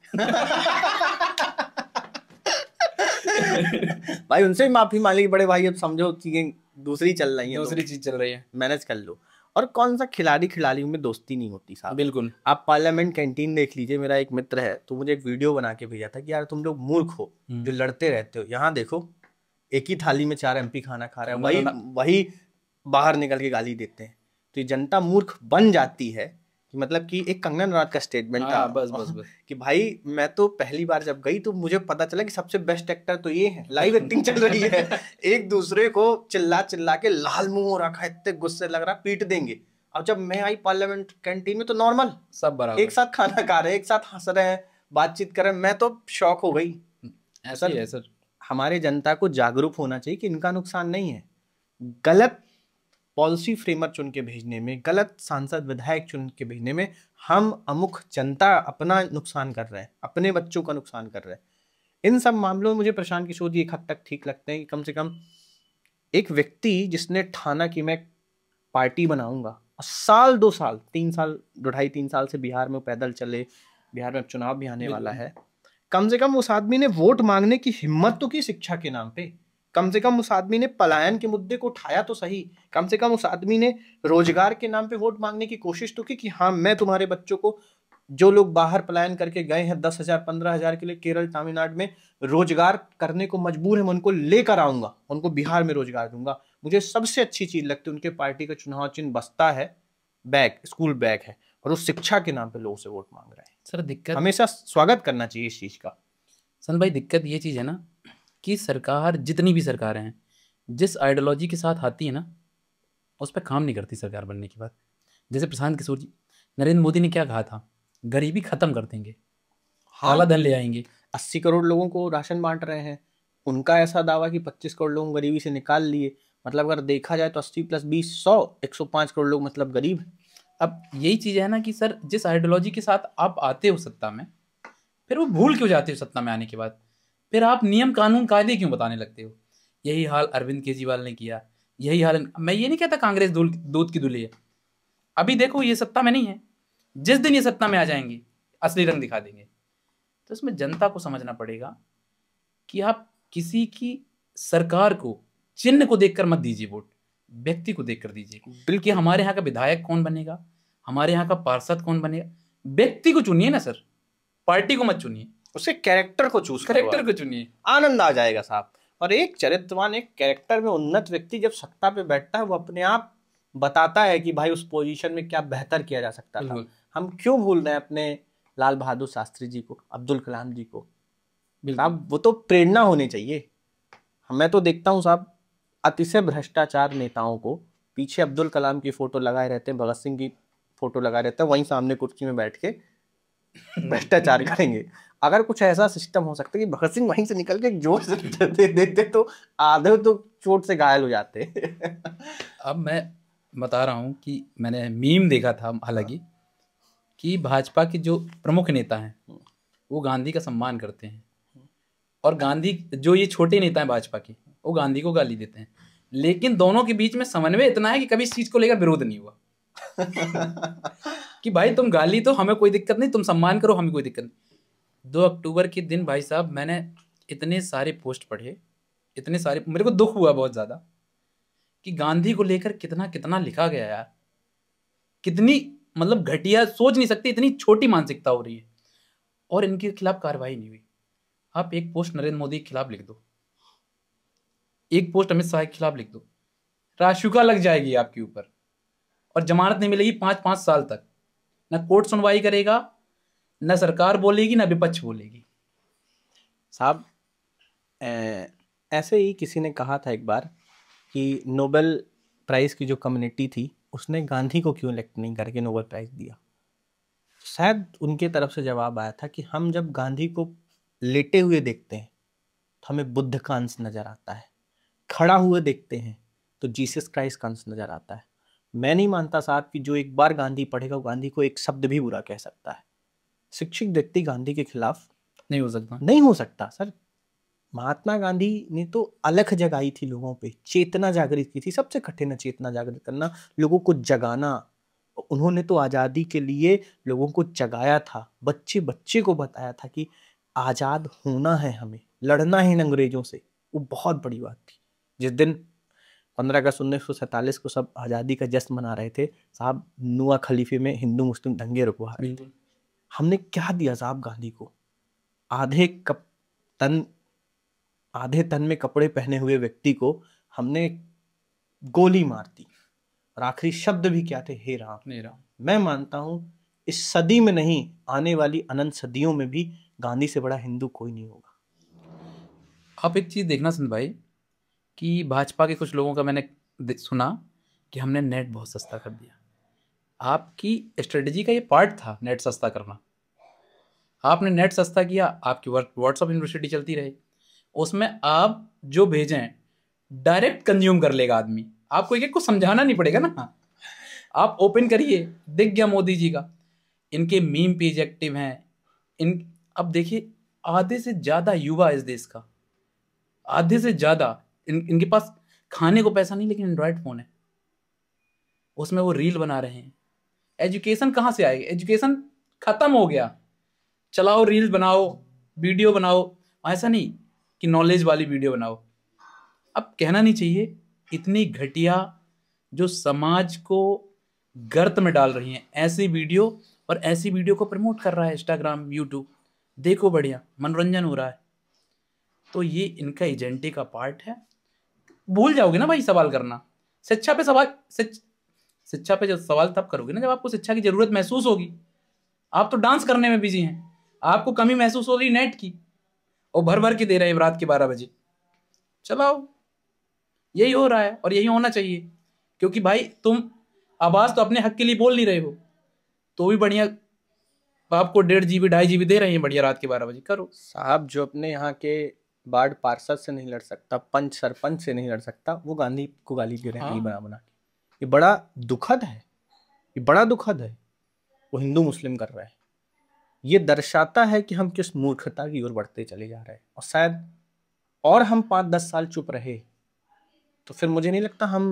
भाई उनसे भी माफी मांगी, बड़े भाई अब समझो चीजें दूसरी चल रही है, दूसरी चीज चल रही है, मैनेज कर लो। और कौन सा खिलाड़ियों में दोस्ती नहीं होती साहब। बिल्कुल। आप पार्लियामेंट कैंटीन देख लीजिए, मेरा एक मित्र है, तो मुझे एक वीडियो बना के भेजा था कि यार तुम लोग मूर्ख हो जो लड़ते रहते हो, यहाँ देखो एक ही थाली में 4 MP खाना खा रहे हैं, वही बाहर निकल के गाली देते हैं। तो ये जनता मूर्ख बन जाती है कि मतलब कि एक कंगना रनौत का स्टेटमेंट था बस कि भाई मैं तो पहली बार जब गई तो मुझे पता चला कि सबसे बेस्ट एक्टर तो ये है, लाइव एक्टिंग चल रही है, एक दूसरे को चिल्ला चिल्ला के लाल मुंह हो रखा है, इतने गुस्से लग रहा पीट देंगे, अब जब मैं आई पार्लियामेंट कैंटीन में तो नॉर्मल सब बराबर, एक साथ खाना खा रहे हैं, एक साथ हंस रहे हैं, बातचीत कर रहे हैं। मैं तो शॉक हो गई। ऐसा ही है सर। हमारे जनता को जागरूक होना चाहिए कि इनका नुकसान नहीं है। गलत पॉलिसी फ्रेमर चुन के भेजने में, गलत सांसद विधायक चुन के भेजने में हम अमुक जनता अपना नुकसान कर रहे हैं, अपने बच्चों का नुकसान कर रहे हैं। इन सब मामलों में मुझे प्रशांत किशोर जी एक हद तक ठीक लगते हैं कि कम से कम एक व्यक्ति जिसने ठाना कि मैं पार्टी बनाऊंगा, और साल 2 साल 3 साल 2.5-3 साल से बिहार में पैदल चले, बिहार में चुनाव भी आने वाला है, कम से कम उस आदमी ने वोट मांगने की हिम्मत तो की शिक्षा के नाम पे। कम से कम उस आदमी ने पलायन के मुद्दे को उठाया तो सही। कम से कम उस आदमी ने रोजगार के नाम पे वोट मांगने की कोशिश तो की कि हाँ, मैं तुम्हारे बच्चों को, जो लोग बाहर पलायन करके गए हैं 10,000 15,000 के लिए केरल तमिलनाडु में रोजगार करने को मजबूर है, मैं उनको लेकर आऊंगा, उनको बिहार में रोजगार दूंगा। मुझे सबसे अच्छी चीज लगती है उनके पार्टी का चुनाव चिन्ह बस्ता है, बैग, स्कूल बैग है, और उस शिक्षा के नाम पे लोगों से वोट मांग रहे हैं। सर दिक्कत, हमेशा स्वागत करना चाहिए इस चीज का। सन भाई दिक्कत ये चीज़ है ना कि सरकार, जितनी भी सरकारें हैं, जिस आइडियोलॉजी के साथ आती है ना उस पर काम नहीं करती सरकार बनने के बाद। जैसे प्रशांत किशोर जी, नरेंद्र मोदी ने क्या कहा था, गरीबी खत्म कर देंगे, काला धन ले आएंगे। 80 करोड़ लोगों को राशन बांट रहे हैं। उनका ऐसा दावा कि 25 करोड़ लोगों को गरीबी से निकाल लिए। मतलब अगर देखा जाए तो 80 + 20 100 105 करोड़ लोग मतलब गरीब हैं। अब यही चीज़ है ना कि सर जिस आइडियोलॉजी के साथ आप आते हो सत्ता में, फिर वो भूल क्यों जाते हो सत्ता में आने के बाद? फिर आप नियम कानून कायदे क्यों बताने लगते हो? यही हाल अरविंद केजरीवाल ने किया, यही हाल, मैं ये नहीं कहता कांग्रेस दूध की धुली है। अभी देखो ये सत्ता में नहीं है, जिस दिन ये सत्ता में आ जाएंगे असली रंग दिखा देंगे। तो इसमें जनता को समझना पड़ेगा कि आप किसी की सरकार को, चिन्ह को देखकर मत दीजिए वोट, व्यक्ति को देखकर दीजिए कि हमारे यहाँ का विधायक कौन बनेगा, हमारे यहाँ का पार्षद कौन बनेगा। व्यक्ति को चुनिए ना सर, पार्टी को मत चुनिए, उसके कैरेक्टर को चूज करो, करेक्टर को चुनिए, आनंद आ जाएगा साहब। और एक चरित्रवान, एक कैरेक्टर में उन्नत व्यक्ति जब सत्ता पे बैठता है, वो अपने आप बताता है कि भाई उस पोजीशन में क्या बेहतर किया जा सकता था। हम क्यों भूल रहे हैं अपने लाल बहादुर शास्त्री जी को, अब्दुल कलाम जी को? साहब वो तो प्रेरणा होनी चाहिए। मैं तो देखता हूँ साहब, अतिशय भ्रष्टाचार नेताओं को पीछे अब्दुल कलाम की फोटो लगाए रहते हैं, भगत सिंह की फोटो लगाए रहते हैं, वहीं सामने कुर्सी में बैठ के भ्रष्टाचार करेंगे। अगर कुछ ऐसा सिस्टम हो सकता है कि भगत सिंह वहीं से निकल के जोर से दे देते तो आधे तो चोट से घायल हो जाते। अब मैं बता रहा हूँ कि मैंने मीम देखा था हालांकि, कि भाजपा के जो प्रमुख नेता हैं वो गांधी का सम्मान करते हैं, और गांधी, जो ये छोटे नेता हैं भाजपा के, वो गांधी को गाली देते हैं। लेकिन दोनों के बीच में समन्वय इतना है कि कभी इस चीज को लेकर विरोध नहीं हुआ कि भाई तुम गाली तो हमें कोई दिक्कत नहीं, तुम सम्मान करो, हमें कोई दिक्कत नहीं। 2 अक्टूबर के दिन भाई साहब मैंने इतने सारे पोस्ट पढ़े, इतने सारे, मेरे को दुख हुआ बहुत ज्यादा कि गांधी को लेकर कितना कितना लिखा गया यार। कितनी मतलब घटिया, सोच नहीं सकते इतनी छोटी मानसिकता हो रही है, और इनके खिलाफ कार्रवाई नहीं हुई। आप एक पोस्ट नरेंद्र मोदी के खिलाफ लिख दो, एक पोस्ट अमित शाह के खिलाफ लिख दो, राशुका लग जाएगी आपके ऊपर, और जमानत नहीं मिलेगी 5-5 साल तक। ना कोर्ट सुनवाई करेगा, ना सरकार बोलेगी, ना विपक्ष बोलेगी। साहब ऐसे ही किसी ने कहा था एक बार कि नोबेल प्राइज की जो कम्युनिटी थी उसने गांधी को क्यों इलेक्ट नहीं करके नोबेल प्राइज दिया। शायद उनके तरफ से जवाब आया था कि हम जब गांधी को लेटे हुए देखते हैं तो हमें बुद्ध का अंश नजर आता है, खड़ा हुए देखते हैं तो जीसस क्राइस्ट का अंश नजर आता है। मैं नहीं मानता साहब कि जो एक बार गांधी पढ़ेगा वो गांधी को एक शब्द भी बुरा कह सकता है। शिक्षित व्यक्ति गांधी के खिलाफ नहीं हो सकता, नहीं हो सकता सर। महात्मा गांधी ने तो अलख जगाई थी लोगों पे, चेतना जागृत की थी। सबसे कठिन है चेतना जागृत करना, लोगों को जगाना। उन्होंने तो आज़ादी के लिए लोगों को जगाया था, बच्चे बच्चे को बताया था कि आज़ाद होना है, हमें लड़ना है इन अंग्रेजों से। वो बहुत बड़ी बात थी। जिस दिन 15 अगस्त 1947 को सब आज़ादी का जश्न मना रहे थे साहब, नुआ खलीफे में हिंदू मुस्लिम दंगे रुकवा रहे थे। हमने क्या दिया साहब गांधी को? आधे तन में कपड़े पहने हुए व्यक्ति को हमने गोली मार दी, और आखिरी शब्द भी क्या थे? हे राम। मैं मानता हूं इस सदी में नहीं, आने वाली अनंत सदियों में भी गांधी से बड़ा हिंदू कोई नहीं होगा। आप एक चीज देखना संत भाई, कि भाजपा के कुछ लोगों का मैंने सुना कि हमने नेट बहुत सस्ता कर दिया। आपकी स्ट्रेटेजी का ये पार्ट था नेट सस्ता करना। आपने नेट सस्ता किया, आपकी व्हाट्सअप यूनिवर्सिटी चलती रही, उसमें आप जो भेजें डायरेक्ट कंज्यूम कर लेगा आदमी, आपको एक एक को समझाना नहीं पड़ेगा ना। आप ओपन करिए, दिख गया मोदी जी का, इनके मीम पेज एक्टिव हैं इन। अब देखिए आधे से ज्यादा युवा इस देश का, आधे से ज्यादा इनके पास खाने को पैसा नहीं लेकिन एंड्रॉयड फोन है, उसमें वो रील बना रहे हैं। एजुकेशन कहाँ से आएगी? एजुकेशन खत्म हो गया। चलाओ रील्स बनाओ, वीडियो बनाओ, ऐसा नहीं कि नॉलेज वाली वीडियो बनाओ। अब कहना नहीं चाहिए, इतनी घटिया जो समाज को गर्त में डाल रही हैं ऐसी वीडियो, और ऐसी वीडियो को प्रमोट कर रहा है इंस्टाग्राम, यूट्यूब। देखो बढ़िया मनोरंजन हो रहा है, तो ये इनका एजेंडे का पार्ट है। भूल जाओगे ना भाई सवाल करना। शिक्षा पे सवाल, शिक्षा पे जो सवाल तब करोगे ना जब आपको शिक्षा की जरूरत महसूस होगी। आप तो डांस करने में बिजी हैं, आपको कमी महसूस हो रही नेट की, और भर भर के दे रहे हैं रात के 12 बजे। चलाओ, यही हो रहा है और यही होना चाहिए। क्योंकि भाई तुम आवाज तो अपने हक के लिए बोल नहीं रहे हो, तो भी बढ़िया आपको 1.5 GB 2.5 GB दे रहे हैं, बढ़िया रात के 12 बजे करो। साहब जो अपने यहाँ के वार्ड पार्षद से नहीं लड़ सकता, पंच सरपंच से नहीं लड़ सकता, वो गांधी को गाली दे रहे हैं। हाँ। बना बना के ये बड़ा दुखद है, ये बड़ा दुखद है। वो हिंदू मुस्लिम कर रहे हैं, ये दर्शाता है कि हम किस मूर्खता की ओर बढ़ते चले जा रहे हैं। और शायद और हम 5-10 साल चुप रहे तो फिर मुझे नहीं लगता हम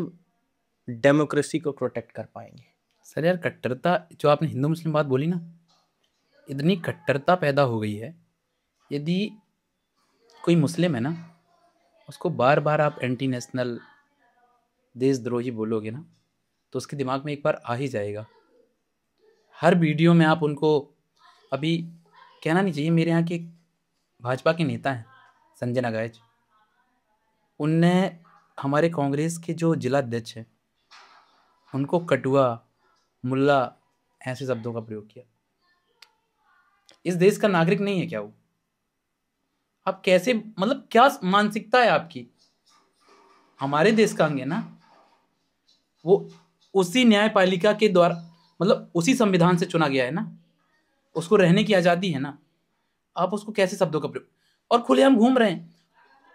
डेमोक्रेसी को प्रोटेक्ट कर पाएंगे। सर यार, कट्टरता, जो आपने हिंदू मुस्लिम बात बोली ना, इतनी कट्टरता पैदा हो गई है। यदि कोई मुस्लिम है ना, उसको बार बार आप एंटी नेशनल, देशद्रोही बोलोगे ना, तो उसके दिमाग में एक बार आ ही जाएगा। हर वीडियो में आप उनको, अभी कहना नहीं चाहिए, मेरे यहाँ के भाजपा के नेता हैं संजय नागार्जुन, उनने हमारे कांग्रेस के जो जिला अध्यक्ष हैं उनको कटुआ, मुल्ला ऐसे शब्दों का प्रयोग किया। इस देश का नागरिक नहीं है क्या वो? आप कैसे, मतलब क्या मानसिकता है आपकी? हमारे देश का अंग है ना वो, उसी न्यायपालिका के द्वारा, मतलब उसी संविधान से चुना गया है ना, उसको रहने की आजादी है ना। आप उसको कैसे शब्दों का प्रयोग, और खुलेआम घूम रहे हैं।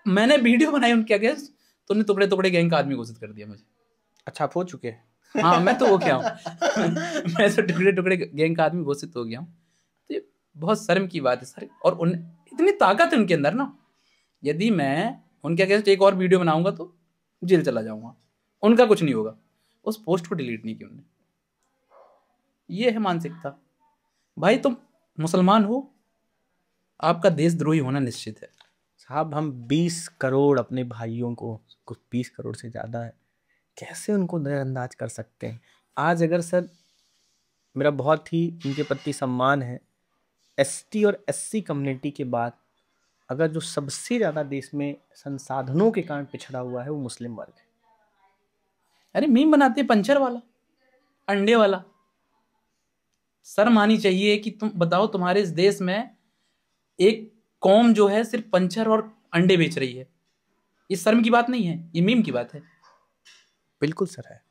मैंने वीडियो बनाई उनके अगेंस्ट, तो उन्हें टुकड़े टुकड़े गैंग का आदमी घोषित कर दिया मुझे। अच्छा, आप हो चुके हैं? हाँ, मैं तो वो क्या हूँ मैं तो टुकड़े टुकड़े गैंग का आदमी घोषित हो गया हूँ। तो ये बहुत शर्म की बात है सर। और उन इतनी ताकत है उनके अंदर ना, यदि मैं उनके अगेंस्ट एक और वीडियो बनाऊंगा तो जेल चला जाऊंगा, उनका कुछ नहीं होगा। उस पोस्ट को डिलीट नहीं किया उन्होंने। ये है मानसिकता। भाई तुम मुसलमान हो, आपका देशद्रोही होना निश्चित है। साहब हम 20 करोड़ अपने भाइयों को, कुछ 20 करोड़ से ज़्यादा है, कैसे उनको नज़रअंदाज कर सकते हैं? आज अगर सर, मेरा बहुत ही इनके प्रति सम्मान है, एसटी और एससी कम्युनिटी के बाद अगर जो सबसे ज़्यादा देश में संसाधनों के कारण पिछड़ा हुआ है वो मुस्लिम वर्ग है। अरे मीम बनाते हैं पंचर वाला, अंडे वाला। शर्म आनी चाहिए कि तुम बताओ, तुम्हारे इस देश में एक कौम जो है सिर्फ पंचर और अंडे बेच रही है। ये शर्म की बात नहीं है, ये मीम की बात है। बिल्कुल सर है।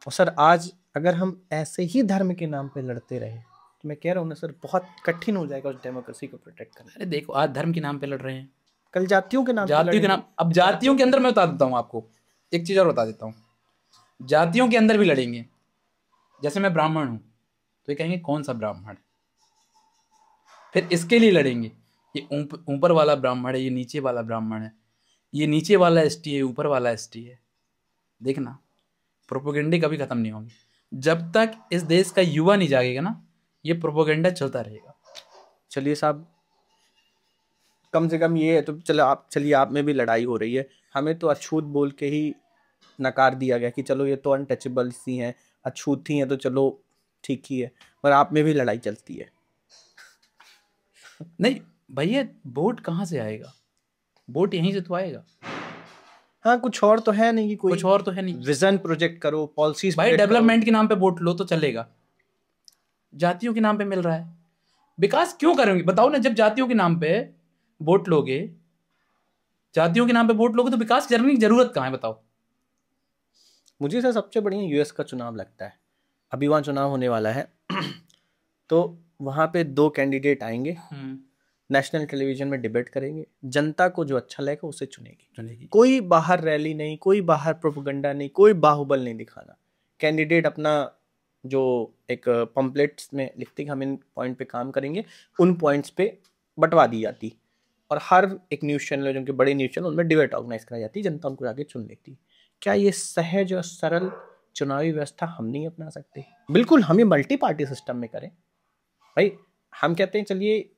और सर आज अगर हम ऐसे ही धर्म के नाम पे लड़ते रहे तो मैं कह रहा हूँ ना सर, बहुत कठिन हो जाएगा उस डेमोक्रेसी को प्रोटेक्ट करना। अरे देखो, आज धर्म के नाम पे लड़ रहे हैं, कल जातियों के नाम पे जातियों के नाम। अब जातियों के अंदर मैं बता देता हूँ आपको एक चीज और बता देता हूँ, जातियों के अंदर भी लड़ेंगे। जैसे मैं ब्राह्मण हूँ तो ये कहेंगे कौन सा ब्राह्मण, फिर इसके लिए लड़ेंगे। ये ऊपर वाला ब्राह्मण है, ये नीचे वाला ब्राह्मण है, ये नीचे वाला एसटी है, ऊपर वाला एसटी है। देखना, प्रोपोगेंडे कभी खत्म नहीं होंगे जब तक इस देश का युवा नहीं जागेगा ना, ये प्रोपोगेंडा चलता रहेगा। चलिए साहब, कम से कम ये है तो चलिए आप में भी लड़ाई हो रही है। हमें तो अछूत बोल के ही नकार दिया गया कि चलो ये तो अनटचेबल सी हैं, अछूत ही हैं तो चलो ठीक ही है, पर आप में भी लड़ाई चलती है। नहीं भैया, वोट कहाँ से आएगा? वोट यहीं से तो आएगा। हाँ, कुछ और तो है नहीं कि कोई कुछ और तो है नहीं। विजन प्रोजेक्ट करो, पॉलिसीज भाई डेवलपमेंट के नाम पे वोट लो तो चलेगा, जातियों के नाम पे मिल रहा है। विकास क्यों करेंगे बताओ ना? जब जातियों के नाम पे वोट लोगे, जातियों के नाम पे वोट लोगे तो विकास करने की जरूरत कहाँ है बताओ? मुझे सर सबसे बढ़िया यूएस का चुनाव लगता है। अभी वहाँ चुनाव होने वाला है तो वहाँ पे 2 कैंडिडेट आएंगे, नेशनल टेलीविजन में डिबेट करेंगे, जनता को जो अच्छा लगेगा उसे चुनेगी। कोई बाहर रैली नहीं, कोई बाहर प्रोपेगेंडा नहीं, कोई बाहुबल नहीं दिखाना। कैंडिडेट अपना जो एक पंपलेट्स में लिखते हैं हम इन पॉइंट पे काम करेंगे, उन पॉइंट्स पे बंटवा दी जाती और हर एक न्यूज़ चैनल जो कि बड़े न्यूज़ चैनल उनमें डिबेट ऑर्गेनाइज कराई जाती, जनता उनको आगे चुन लेती। क्या ये सहज और सरल चुनावी व्यवस्था हम नहीं अपना सकते? बिल्कुल, हम ये मल्टी पार्टी सिस्टम में करें भाई। हम कहते हैं चलिए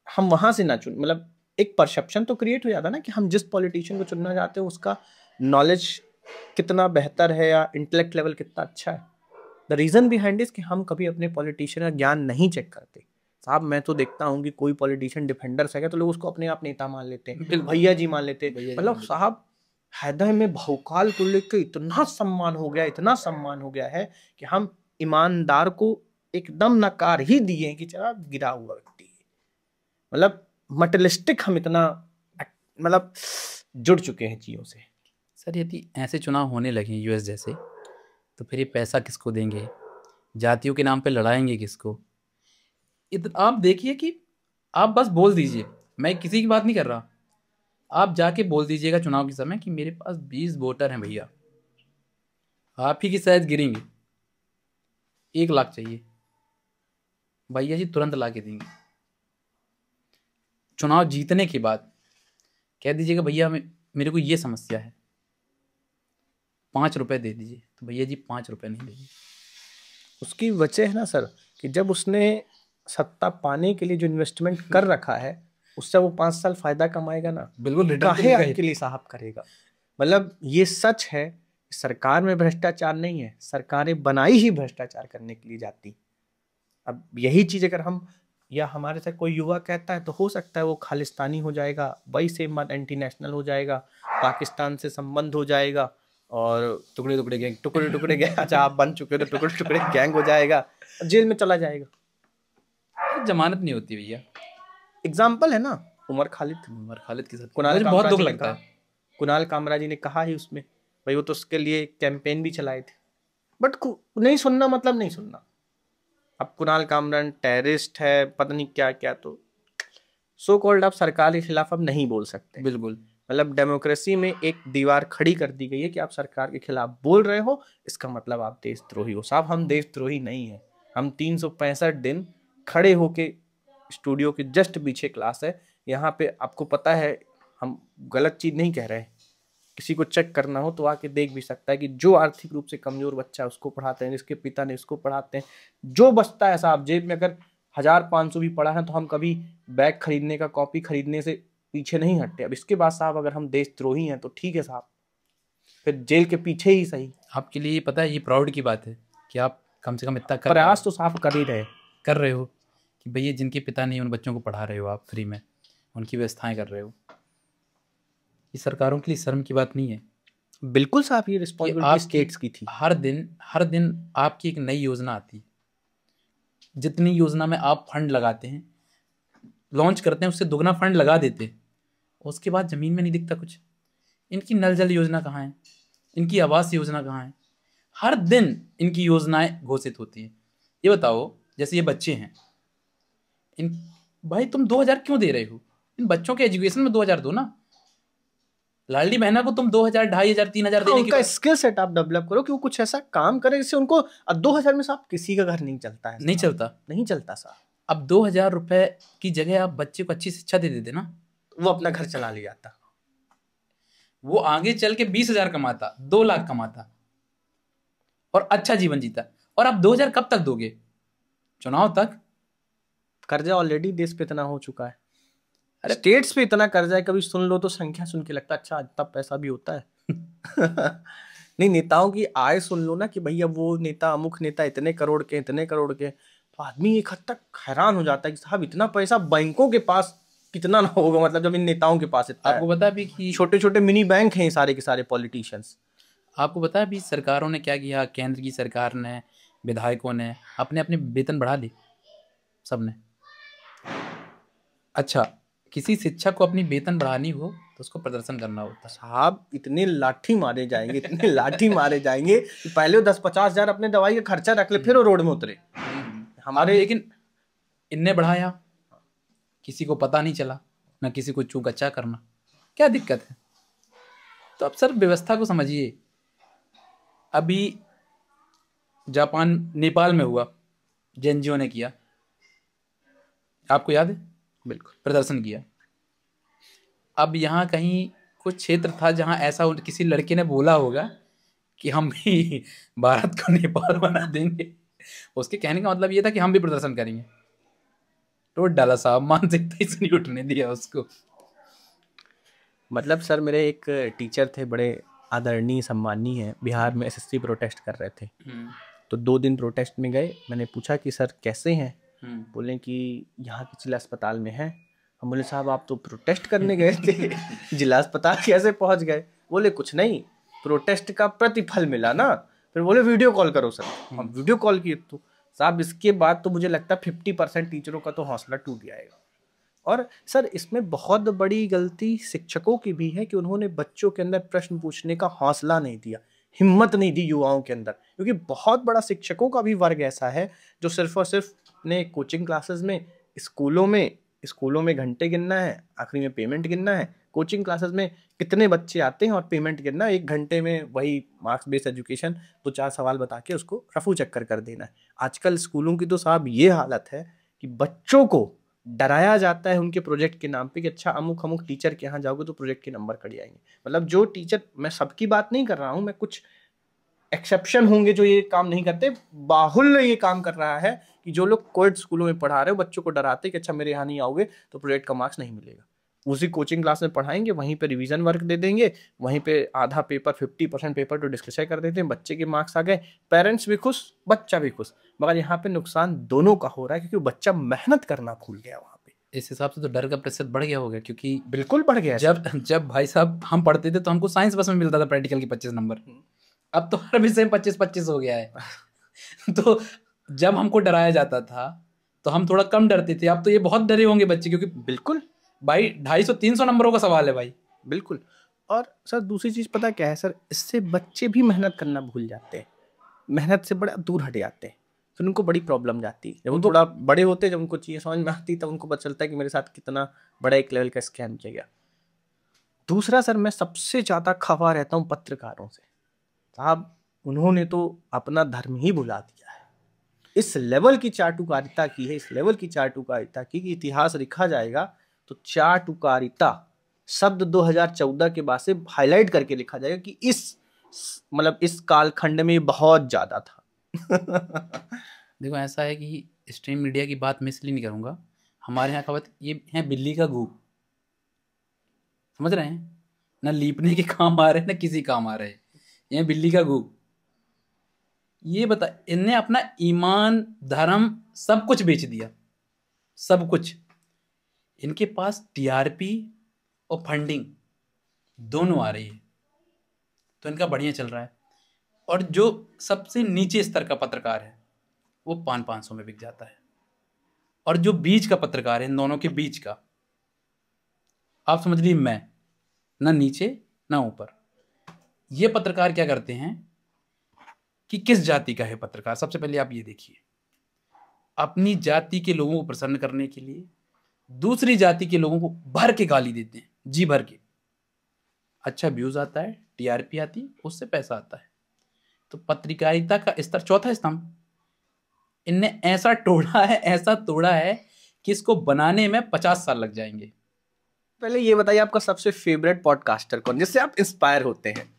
हम वहां से ना चुन, मतलब एक परसेप्शन तो क्रिएट हो जाता ना कि हम जिस पॉलिटिशियन को चुनना चाहते हैं उसका नॉलेज कितना बेहतर है या इंटेलेक्ट लेवल कितना अच्छा है। द रीजन बिहाइंड इज कि हम कभी अपने पॉलिटिशियन का ज्ञान नहीं चेक करते। साहब मैं तो देखता हूँ कि कोई पॉलिटिशियन डिफेंडर्स है तो लोग उसको अपने आप नेता मान लेते हैं, भैया जी मान लेते हैं। मतलब साहब हैदर में भौकाल को लेकर इतना सम्मान हो गया, इतना सम्मान हो गया है कि हम ईमानदार को एकदम नकार ही दिए कि चला गिरा हुआ व्यक्ति है। मतलब मटेरियलिस्टिक हम इतना मतलब जुड़ चुके हैं चीजों से। सर यदि ऐसे चुनाव होने लगे यूएस जैसे, तो फिर ये पैसा किसको देंगे? जातियों के नाम पे लड़ाएंगे किसको? आप देखिए कि आप बस बोल दीजिए, मैं किसी की बात नहीं कर रहा, आप जाके बोल दीजिएगा चुनाव के समय कि मेरे पास 20 वोटर हैं भैया, आप ही की शायद गिरेंगे, 1 लाख चाहिए, भैया जी तुरंत ला के देंगे। चुनाव जीतने के बाद कह दीजिएगा भैया मेरे को ये समस्या है, 5 रुपए दे दीजिए, तो भैया जी 5 रुपए नहीं देंगे। उसकी वजह है ना सर कि जब उसने सत्ता पाने के लिए जो इन्वेस्टमेंट कर रखा है उससे वो 5 साल फायदा कमाएगा ना। बिल्कुल, काहे आपके लिए साहब करेगा? मतलब ये सच है, सरकार में भ्रष्टाचार नहीं है, सरकारें बनाई ही भ्रष्टाचार करने के लिए जाती। अब यही चीज अगर हम या हमारे साथ कोई युवा कहता है तो हो सकता है वो खालिस्तानी हो जाएगा, वही से मत एंटी नेशनल हो जाएगा, पाकिस्तान से संबंध हो जाएगा और टुकड़े टुकड़े गैंग अच्छा आप बन चुके हो तो टुकड़े टुकड़े गैंग हो जाएगा, जेल में चला जाएगा। जमानत नहीं होती भैया। एग्जाम्पल है ना उमर खालिद के साथ कुणाल बहुत दुख लगता है। कुणाल कामरा जी ने कहा ही उसमें भाई, वो तो उसके लिए कैंपेन भी चलाए थे, बट नहीं सुनना मतलब नहीं सुनना। अब कुणाल कामरान टेररिस्ट है, पता नहीं क्या क्या, तो सो कॉल्ड आप सरकार के खिलाफ अब नहीं बोल सकते। बिल्कुल, मतलब डेमोक्रेसी में एक दीवार खड़ी कर दी गई है कि आप सरकार के खिलाफ बोल रहे हो, इसका मतलब आप देशद्रोही हो। साहब हम देशद्रोही नहीं है, हम 365 दिन खड़े होके स्टूडियो के जस्ट पीछे क्लास है, यहाँ पे आपको पता है हम गलत चीज नहीं कह रहे हैं। किसी को चेक करना हो तो आके देख भी सकता है कि जो आर्थिक रूप से कमजोर बच्चा है उसको पढ़ाते हैं, जिसके पिता ने उसको पढ़ाते हैं। जो बचता है साहब जेब में अगर 1500 भी पड़ा है तो हम कभी बैग खरीदने का, कॉपी खरीदने से पीछे नहीं हटते। अब इसके बाद साहब अगर हम देशद्रोही हैं तो ठीक है साहब, फिर जेल के पीछे ही सही। आपके लिए पता है ये प्राउड की बात है कि आप कम से कम इतना प्रयास तो साफ कर ही रहे हो कि भैया जिनके पिता नहीं उन बच्चों को पढ़ा रहे हो, आप फ्री में उनकी व्यवस्थाएं कर रहे हो। ये सरकारों के लिए शर्म की बात नहीं है। बिल्कुल साहब, ये रिस्पॉन्सिबिलिटी स्टेट्स की थी। हर दिन आपकी एक नई योजना आती है, जितनी योजना में आप फंड लगाते हैं, लॉन्च करते हैं, उससे दुगना फंड लगा देते हैं, उसके बाद ज़मीन में नहीं दिखता कुछ। इनकी नल जल योजना कहाँ है, इनकी आवास योजना कहाँ है? हर दिन इनकी योजनाएं घोषित होती हैं। ये बताओ, जैसे ये बच्चे हैं, इन भाई तुम 2000 क्यों दे रहे हो? इन बच्चों के एजुकेशन में 2000 दो ना। लाडली बहना को तुम 2000, 2500, 3000 देने उनका स्किल सेट आप डेवलप करो कि वो कुछ ऐसा काम करे जिससे उनको 2000 में साहब किसी का घर नहीं चलता है। नहीं चलता साहब। अब 2000 रुपए की जगह आप बच्चे को अच्छी शिक्षा दे देते ना, वो अपना घर चला ले जाता, वो आगे चल के 20,000 कमाता, 2 लाख कमाता और अच्छा जीवन जीता। और आप 2000 कब तक दोगे? चुनाव तक। कर्जा ऑलरेडी देश पे इतना हो चुका है, अरे स्टेट्स पे इतना कर्जा है, कभी सुन लो तो संख्या सुन के लगता है अच्छा इतना पैसा भी होता है। नहीं, नेताओं की आय सुन लो ना कि भैया वो नेता, अमुक नेता इतने करोड़ के, तो आदमी एक हद तक हैरान हो जाता है कि साहब इतना पैसा बैंकों के पास कितना ना होगा, मतलब जब इन नेताओं के पास इतना। आपको पता भी कि छोटे छोटे मिनी बैंक हैं सारे के सारे पॉलिटिशियंस। आपको पता है भी सरकारों ने क्या किया? केंद्र की सरकार ने, विधायकों ने अपने अपने वेतन बढ़ा ली, सबने। अच्छा, किसी शिक्षक को अपनी वेतन बढ़ानी हो तो उसको प्रदर्शन करना होता है। साहब इतने लाठी मारे जाएंगे, इतने लाठी मारे जाएंगे कि पहले वो 10-50 हजार अपने दवाई का खर्चा रख ले, फिर वो रोड में उतरे। हमारे लेकिन इनने बढ़ाया, किसी को पता नहीं चला, ना किसी को चूक अच्छा करना, क्या दिक्कत है? तो अब सर व्यवस्था को समझिए। अभी जापान नेपाल में हुआ, जेएनजीओ ने किया, आपको याद है? बिल्कुल प्रदर्शन किया। अब यहाँ कहीं कुछ क्षेत्र था जहाँ ऐसा किसी लड़के ने बोला होगा कि हम भी भारत को नेपाल बना देंगे। उसके कहने का मतलब ये था कि हम भी प्रदर्शन करेंगे। तो डाला साहब, मानसिकता इसे नहीं उठने दिया उसको। मतलब सर मेरे एक टीचर थे, बड़े आदरणीय सम्माननीय है, बिहार में एसएससी प्रोटेस्ट कर रहे थे। तो 2 दिन प्रोटेस्ट में गए। मैंने पूछा कि सर कैसे हैं? बोले कि यहाँ के जिला अस्पताल में है। हम बोले साहब आप तो प्रोटेस्ट करने गए थे, जिला अस्पताल कैसे पहुँच गए? बोले कुछ नहीं, प्रोटेस्ट का प्रतिफल मिला ना। फिर बोले वीडियो कॉल करो सर। हम वीडियो कॉल किए। तो साहब इसके बाद तो मुझे लगता है 50% टीचरों का तो हौसला टूट जाएगा। और सर इसमें बहुत बड़ी गलती शिक्षकों की भी है कि उन्होंने बच्चों के अंदर प्रश्न पूछने का हौसला नहीं दिया, हिम्मत नहीं दी युवाओं के अंदर। क्योंकि बहुत बड़ा शिक्षकों का भी वर्ग ऐसा है जो सिर्फ और सिर्फ अपने कोचिंग क्लासेस में, स्कूलों में घंटे गिनना है, आखिरी में पेमेंट गिनना है। कोचिंग क्लासेस में कितने बच्चे आते हैं और पेमेंट गिनना, 1 घंटे में वही मार्क्स बेस्ड एजुकेशन 2-4 सवाल बता के उसको रफू चक्कर कर देना है। आजकल स्कूलों की तो साहब ये हालत है कि बच्चों को डराया जाता है उनके प्रोजेक्ट के नाम पे कि अच्छा अमुक टीचर के यहाँ जाओगे तो प्रोजेक्ट के नंबर कट जाएंगे। मतलब जो टीचर, मैं सबकी बात नहीं कर रहा हूँ, मैं कुछ एक्सेप्शन होंगे जो ये काम नहीं करते, बाहुल्य ये काम कर रहा है कि जो लोग कोएड स्कूलों में पढ़ा रहे हो बच्चों को डराते कि अच्छा मेरे यहाँ नहीं आओगे तो प्रोजेक्ट का मार्क्स नहीं मिलेगा। उसी कोचिंग क्लास में पढ़ाएंगे, वहीं पे रिवीजन वर्क दे देंगे, वहीं पे आधा पेपर 50% पेपर तो डिस्कस कर देते हैं, बच्चे के मार्क्स आ गए, पेरेंट्स भी खुश, बच्चा भी खुश। मगर यहाँ पे नुकसान दोनों का हो रहा है क्योंकि बच्चा मेहनत करना भूल गया वहाँ पे। इस हिसाब से तो डर का प्रतिशत बढ़ गया होगा, क्योंकि बिल्कुल बढ़ गया। जब भाई साहब हम पढ़ते थे तो हमको साइंस बस में मिलता था प्रैक्टिकल की 25 नंबर, अब तो हर विषय में 25-25 हो गया है। तो जब हमको डराया जाता था तो हम थोड़ा कम डरते थे, अब तो ये बहुत डरे होंगे बच्चे, क्योंकि बिल्कुल भाई 250-300 नंबरों का सवाल है भाई। बिल्कुल। और सर दूसरी चीज़ पता क्या है सर, इससे बच्चे भी मेहनत करना भूल जाते हैं, मेहनत से बड़ा दूर हट जाते हैं, फिर उनको बड़ी प्रॉब्लम जाती है। जब वो थोड़ा बड़े होते हैं, जब उनको चीज़ें समझ में आती तब उनको पता चलता है कि मेरे साथ कितना बड़ा एक लेवल का स्कैम किया गया। दूसरा सर, मैं सबसे ज़्यादा खफा रहता हूँ पत्रकारों से। साहब उन्होंने तो अपना धर्म ही भुला दिया है, इस लेवल की चाटुकारिता की है, इस लेवल की चाटुकारिता की कि इतिहास लिखा जाएगा तो चाटुकारिता शब्द 2014 के बाद से हाईलाइट करके लिखा जाएगा कि इस कालखंड में बहुत ज्यादा था। देखो ऐसा है कि स्ट्रीम मीडिया की बात मैं इसलिए नहीं करूंगा, हमारे यहाँ खबर ये है बिल्ली का गू, समझ रहे हैं ना, लीपने के काम आ रहे हैं ना किसी काम आ रहे हैं, ये बिल्ली का गू। ये बता, इनने अपना ईमान, धर्म सब कुछ बेच दिया, सब कुछ। इनके पास टीआरपी और फंडिंग दोनों आ रही है, तो इनका बढ़िया चल रहा है। और जो सबसे नीचे स्तर का पत्रकार है वो 500 में बिक जाता है, और जो बीच का पत्रकार है, इन दोनों के बीच का, आप समझ लीजिए मैं ना नीचे ना ऊपर, ये पत्रकार क्या करते हैं कि किस जाति का है पत्रकार। सबसे पहले आप ये देखिए, अपनी जाति के लोगों को प्रसन्न करने के लिए दूसरी जाति के लोगों को भर के गाली देते हैं, जी भर के। अच्छा व्यूज आता है, टीआरपी आती है, उससे पैसा आता है। तो पत्रकारिता का स्तर, चौथा स्तंभ, इनने ऐसा तोड़ा है कि इसको बनाने में 50 साल लग जाएंगे। पहले ये बताइए आपका सबसे फेवरेट पॉडकास्टर कौन, जिससे आप इंस्पायर होते हैं?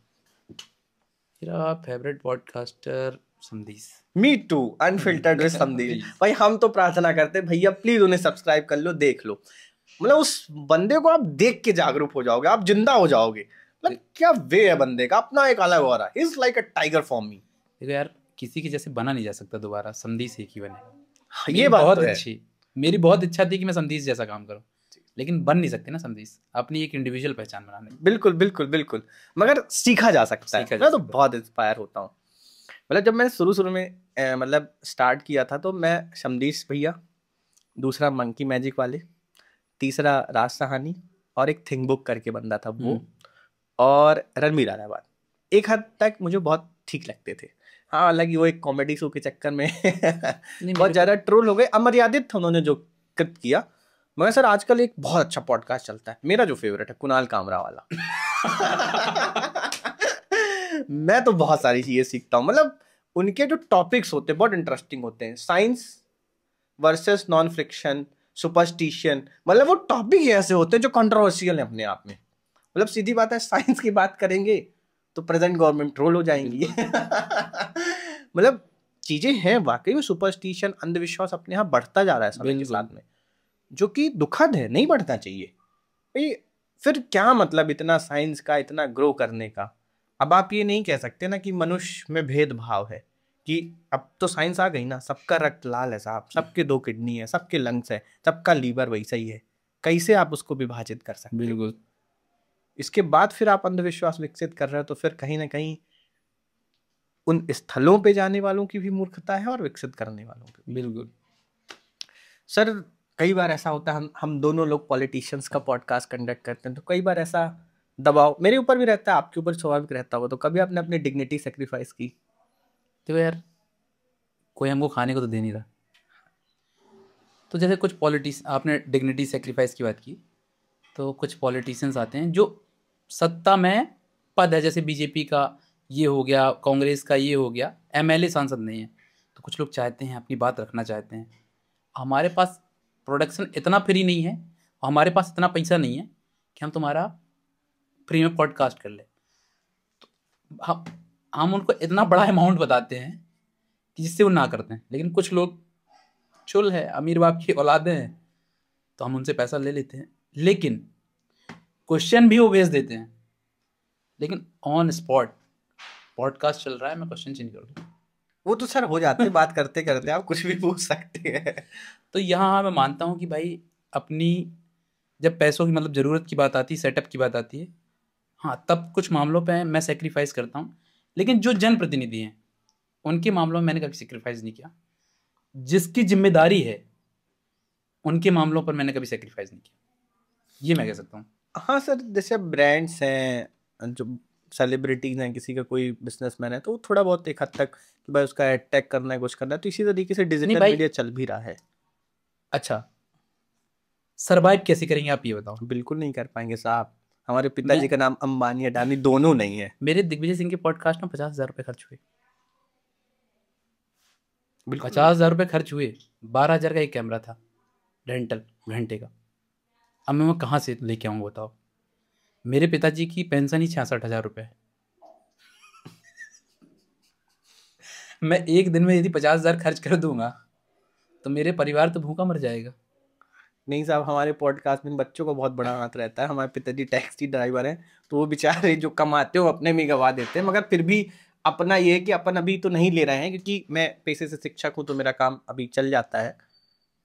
मेरा फेवरेट पॉडकास्टर संदेश। मी टू, अनफिल्टर्ड विद संदेश। भाई हम तो प्रार्थना करते हैं भैया प्लीज उन्हें सब्सक्राइब कर लो, देख लो। मतलब उस बंदे को आप देख के जागरूक हो जाओगे, आप जिंदा हो जाओगे। मतलब क्या वे है बंदे का, अपना एक अलग हो रहा है। Is like a tiger for me. देखो यार, किसी के जैसे बना नहीं जा सकता दोबारा, संदेश एक ही बने। ये बात बहुत तो अच्छी, मेरी बहुत इच्छा थी कि मैं संदेश जैसा काम करूं, लेकिन बन नहीं सकते ना संदेश, अपनी एक इंडिविजुअल पहचान बनाने। बिल्कुल बिल्कुल बिल्कुल, मगर सीखा जा सकता है। मैं तो बहुत इंस्पायर होता हूँ। मतलब जब मैंने शुरू में मतलब स्टार्ट किया था तो मैं शमदीश भैया, दूसरा मंकी मैजिक वाले, तीसरा राज सहानी और एक थिंक बुक करके बंदा था वो, और रणबीर आलाबाद। एक हद तक मुझे बहुत ठीक लगते थे। हाँ, हालांकि वो एक कॉमेडी शो के चक्कर में बहुत ज्यादा ट्रोल हो गए, अमर्यादित था उन्होंने जो कृत किया। मगर सर आजकल एक बहुत अच्छा पॉडकास्ट चलता है, मेरा जो फेवरेट है, कुणाल कामरा वाला। मैं तो बहुत सारी चीजें सीखता हूँ, मतलब उनके जो टॉपिक्स होते हैं बहुत इंटरेस्टिंग होते हैं। Science versus non friction, superstition, मतलब वो टॉपिक ऐसे होते हैं जो कंट्रोवर्शियल है अपने आप में। मतलब सीधी बात है, साइंस की बात करेंगे तो प्रेजेंट गवर्नमेंट रोल हो जाएंगी। मतलब चीजें हैं वाकई में, सुपरस्टिशन, अंधविश्वास अपने यहाँ बढ़ता जा रहा है समय के साथ में, जो कि दुखद है, नहीं बढ़ना चाहिए भाई। फिर क्या मतलब इतना साइंस का, इतना ग्रो करने का। अब आप ये नहीं कह सकते ना कि मनुष्य में भेदभाव है, कि अब तो साइंस आ गई ना, सबका रक्त लाल है साहब, सबके 2 किडनी है, सबके लंग्स है, सबका लीवर वैसा ही है, कैसे आप उसको विभाजित कर सकते? बिल्कुल। इसके बाद फिर आप अंधविश्वास विकसित कर रहे हो, तो फिर कहीं ना कहीं उन स्थलों पे जाने वालों की भी मूर्खता है और विकसित करने वालों की। बिल्कुल सर कई बार ऐसा होता है, हम दोनों लोग पॉलिटिशियंस का पॉडकास्ट कंडक्ट करते हैं, तो कई बार ऐसा दबाव मेरे ऊपर भी रहता है, आपके ऊपर स्वाभाविक रहता होगा, तो कभी आपने अपनी डिग्निटी सेक्रीफाइस की? तो यार कोई हमको खाने को तो दे नहीं रहा। तो जैसे कुछ आपने डिग्निटी सेक्रीफाइस की बात की, तो कुछ पॉलिटिशियंस आते हैं जो सत्ता में पद है, जैसे बीजेपी का ये हो गया, कांग्रेस का ये हो गया, एमएलए सांसद नहीं है, तो कुछ लोग चाहते हैं अपनी बात रखना चाहते हैं। हमारे पास प्रोडक्शन इतना फ्री नहीं है, हमारे पास इतना पैसा नहीं है कि हम तुम्हारा फ्री में पॉडकास्ट कर ले। तो हम उनको इतना बड़ा अमाउंट बताते हैं कि जिससे वो ना करते हैं। लेकिन कुछ लोग चुल है, अमीर बाप की औलादे हैं, तो हम उनसे पैसा ले लेते हैं। लेकिन क्वेश्चन भी वो भेज देते हैं, लेकिन ऑन स्पॉट पॉडकास्ट चल रहा है, मैं क्वेश्चन चेंज कर दूँ, वो तो सर हो जाते, बात करते करते आप कुछ भी पूछ सकते हैं। तो यहाँ मैं मानता हूँ कि भाई अपनी जब पैसों की मतलब ज़रूरत की बात आती है, सेटअप की बात आती है, हाँ तब कुछ मामलों पे मैं सेक्रीफाइस करता हूँ। लेकिन जो जनप्रतिनिधि हैं उनके मामलों में मैंने कभी सेक्रीफाइस नहीं किया। जिसकी जिम्मेदारी है उनके मामलों पर मैंने कभी सेक्रीफाइस नहीं किया, ये मैं कह सकता हूँ। हाँ सर, जैसे ब्रांड्स हैं, जो सेलिब्रिटीज हैं, किसी का कोई बिजनेसमैन है, तो वो थोड़ा बहुत एक हद तक कि भाई उसका अटैक करना है, कुछ करना है, तो इसी तरीके से डिजिटल मीडिया चल भी रहा है। अच्छा, सरवाइव कैसे करेंगे आप ये बताओ? बिल्कुल नहीं कर पाएंगे साहब, हमारे पिताजी का नाम अंबानी अडानी दोनों नहीं है। मेरे दिग्विजय सिंह के पॉडकास्ट में 50,000 रुपये खर्च हुए, 50,000 रुपये खर्च हुए, 12,000 का एक कैमरा था रेंटल घंटे का। अब मैं कहाँ से लेके आऊँ बताओ? मेरे पिताजी की पेंशन ही 66,000 रुपये है। मैं एक दिन में यदि 50,000 खर्च कर दूंगा तो मेरे परिवार तो भूखा मर जाएगा। नहीं साहब, हमारे पॉडकास्ट में बच्चों को बहुत बड़ा हाथ रहता है। हमारे पिताजी टैक्सी ड्राइवर हैं, तो वो बेचारे जो कमाते हो अपने में गवा देते हैं, मगर फिर भी अपना ये है कि अपन अभी तो नहीं ले रहे हैं, क्योंकि मैं पेशे से शिक्षक हूँ, तो मेरा काम अभी चल जाता है।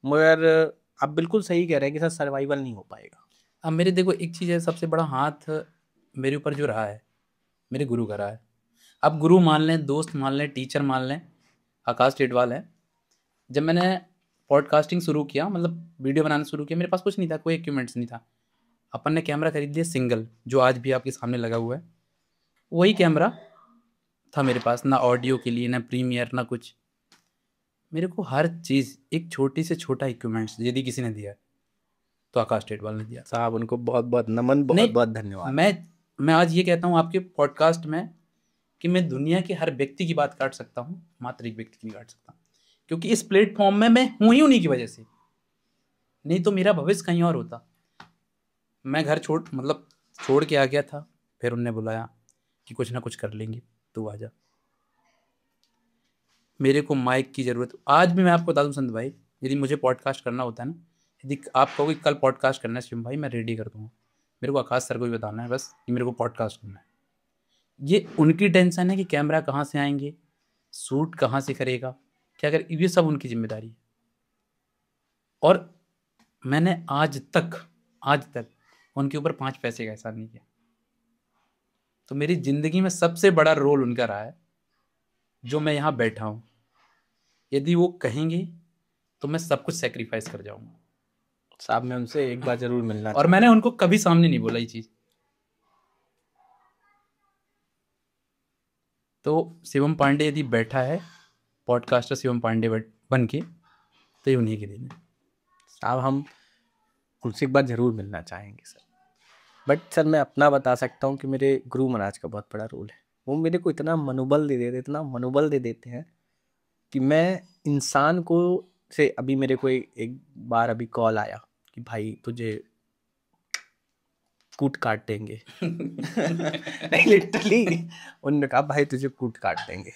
मगर आप बिल्कुल सही कह रहे हैं कि सर सर्वाइवल नहीं हो पाएगा। अब मेरे देखो एक चीज़ है, सबसे बड़ा हाथ मेरे ऊपर जो रहा है मेरे गुरु का रहा है। अब गुरु मान लें, दोस्त मान लें, टीचर मान लें, आकाश टेटवाल है। जब मैंने पॉडकास्टिंग शुरू किया, मतलब वीडियो बनाना शुरू किया, मेरे पास कुछ नहीं था, कोई इक्विपमेंट्स नहीं था। अपन ने कैमरा खरीद लिया सिंगल, जो आज भी आपके सामने लगा हुआ है, वही कैमरा था मेरे पास। ना ऑडियो के लिए, ना प्रीमियर, ना कुछ। मेरे को हर चीज़, एक छोटी से छोटा इक्विपमेंट्स यदि किसी ने दिया तो आकाश टेटवाल ने दिया। साहब उनको बहुत बहुत नमन, बहुत बहुत धन्यवाद। मैं आज ये कहता हूँ आपके पॉडकास्ट में कि मैं दुनिया के हर व्यक्ति की बात काट सकता हूँ, मात्र एक व्यक्ति की नहीं काट सकता, क्योंकि इस प्लेटफॉर्म में मैं हूँ ही उन्हीं की वजह से। नहीं तो मेरा भविष्य कहीं और होता। मैं घर छोड़ के आ गया था, फिर उनने बुलाया कि कुछ ना कुछ कर लेंगे, तू आ जा। मेरे को माइक की ज़रूरत आज भी, मैं आपको बता दूँ संत भाई, यदि मुझे पॉडकास्ट करना होता है ना, यदि आप कहोगे कल पॉडकास्ट करना है शिवम भाई, मैं रेडी कर दूँगा। मेरे को आकाश सर को भी बताना है बस कि मेरे को पॉडकास्ट करना है। ये उनकी टेंशन है कि कैमरा कहाँ से आएंगे, शूट कहाँ से करेगा, क्या कर, ये सब उनकी जिम्मेदारी है। और मैंने आज तक उनके ऊपर 5 पैसे का एहसान नहीं किया। तो मेरी ज़िंदगी में सबसे बड़ा रोल उनका रहा है, जो मैं यहाँ बैठा हूँ। यदि वो कहेंगे तो मैं सब कुछ सेक्रीफाइस कर जाऊँगा। साहब मैं उनसे एक बार जरूर मिलना और मैंने उनको कभी सामने नहीं बोला ये चीज। तो शिवम पांडे यदि बैठा है पॉडकास्टर शिवम पांडे बन के, तो ये उन्हीं के दिन है। साहब हम उनसे एक बार जरूर मिलना चाहेंगे सर। बट सर मैं अपना बता सकता हूँ कि मेरे गुरु महाराज का बहुत बड़ा रोल है। वो मेरे को इतना मनोबल दे देते, इतना मनोबल दे देते हैं कि मैं इंसान को से अभी मेरे को एक बार अभी कॉल आया कि भाई तुझे कूट काट देंगे। नहीं लिटरली उन्होंने कहा भाई तुझे कूट काट देंगे।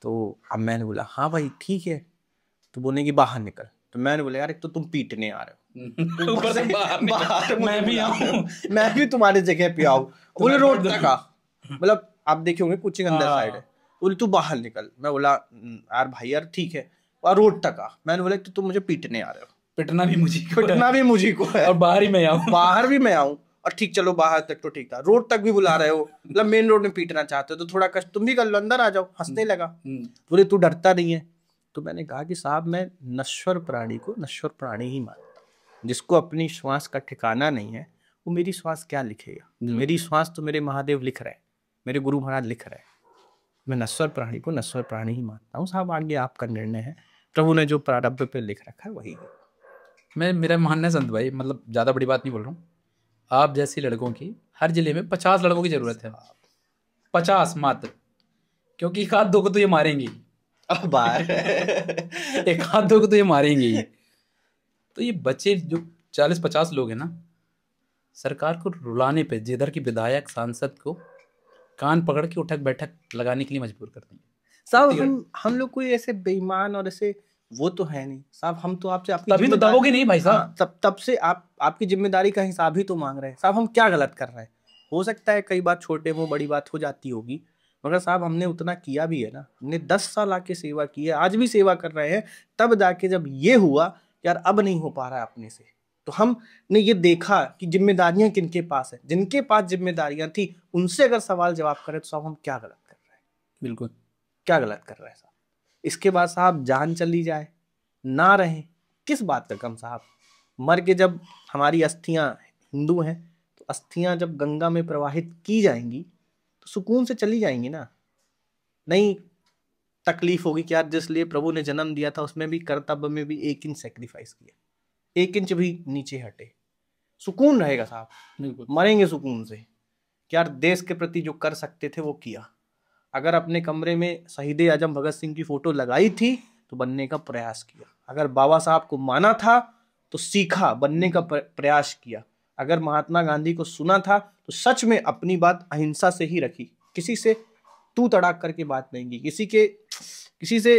तो अब मैंने बोला हाँ भाई ठीक है। तो बोलने की बाहर निकल। तो मैंने बोला यार एक तो तुम पीटने आ रहे हो, ऊपर से बाहर मैं भी आऊं, मैं भी तुम्हारी जगह पे आऊं। बोले रोड तक आ, मतलब आप देखे होंगे कोचिंग अंदर साइड है। बोले तू बाहर निकल। मैं बोला यार भाई यार ठीक है, और रोड तक आ। मैंने बोला तो तुम मुझे पीटने आ रहे हो, पिटना भी मुझे को है और बाहर ही मैं आऊं, बाहर भी मैं आऊं। और ठीक चलो बाहर तक तो ठीक था, रोड तक भी बुला रहे हो, मतलब मेन रोड में पीटना चाहते हो तो थोड़ा कष्ट तुम भी कर लो, अंदर आ जाओ। हंसने लगा। बोले तू डरता नहीं है? तो मैंने कहा कि साहब मैं नश्वर प्राणी को नश्वर प्राणी ही मानता हूं। जिसको अपनी श्वास का ठिकाना नहीं है वो मेरी श्वास क्या लिखेगा? मेरी श्वास तो मेरे महादेव लिख रहे हैं, मेरे गुरु महाराज लिख रहे हैं। मैं नश्वर प्राणी को नश्वर प्राणी ही मानता हूँ। साहब आगे आपका निर्णय है, प्रभु ने जो प्रारब्ध पे लिख रखा है वही है। मेरा मानना है संत भाई, मतलब ज़्यादा बड़ी बात नहीं बोल रहा हूँ। आप जैसे लड़कों की हर जिले में 50 लड़कों की जरूरत है, 50 मात्र, क्योंकि एक हाथ दो को तो ये मारेंगे अब एक हाथ दो को तो ये मारेंगे ही। तो ये बच्चे जो 40-50 लोग हैं ना, सरकार को रुलाने पे जिधर की विधायक सांसद को कान पकड़ के उठक बैठक लगाने के लिए मजबूर कर देंगे। साहब हम लोग कोई ऐसे बेईमान और ऐसे वो तो है नहीं साहब। हम तो आपसे तभी तो दबोगे नहीं भाई साहब। तब से आपकी जिम्मेदारी का हिसाब ही तो मांग रहे हैं साहब। हम क्या गलत कर रहे हैं? हो सकता है कई बार छोटे मुंह बड़ी बात हो जाती होगी, मगर साहब हमने उतना किया भी है ना। हमने 10 साल आके सेवा की है, आज भी सेवा कर रहे हैं। तब जाके जब ये हुआ यार अब नहीं हो पा रहा है अपने से, तो हमने ये देखा कि जिम्मेदारियां किनके पास है। जिनके पास जिम्मेदारियां थी उनसे अगर सवाल जवाब करें तो साहब हम क्या गलत कर रहे हैं? बिल्कुल क्या गलत कर रहे हैं साहब? इसके बाद साहब जान चली जाए ना रहे किस बात का गम साहब? मर के जब हमारी अस्थियां, हिंदू हैं तो अस्थियां जब गंगा में प्रवाहित की जाएंगी तो सुकून से चली जाएंगी ना। नहीं तकलीफ होगी कि यार जिस लिए प्रभु ने जन्म दिया था उसमें भी कर्तव्य में भी 1 इंच सेक्रीफाइस किया, 1 इंच भी नीचे हटे, सुकून रहेगा साहब। मरेंगे सुकून से कि यार देश के प्रति जो कर सकते थे वो किया। अगर अपने कमरे में शहीद आजम भगत सिंह की फोटो लगाई थी तो बनने का प्रयास किया। अगर बाबा साहब को माना था तो सीखा, बनने का प्रयास किया। अगर महात्मा गांधी को सुना था तो सच में अपनी बात अहिंसा से ही रखी, किसी से तू तड़ाक करके बात नहीं की, किसी से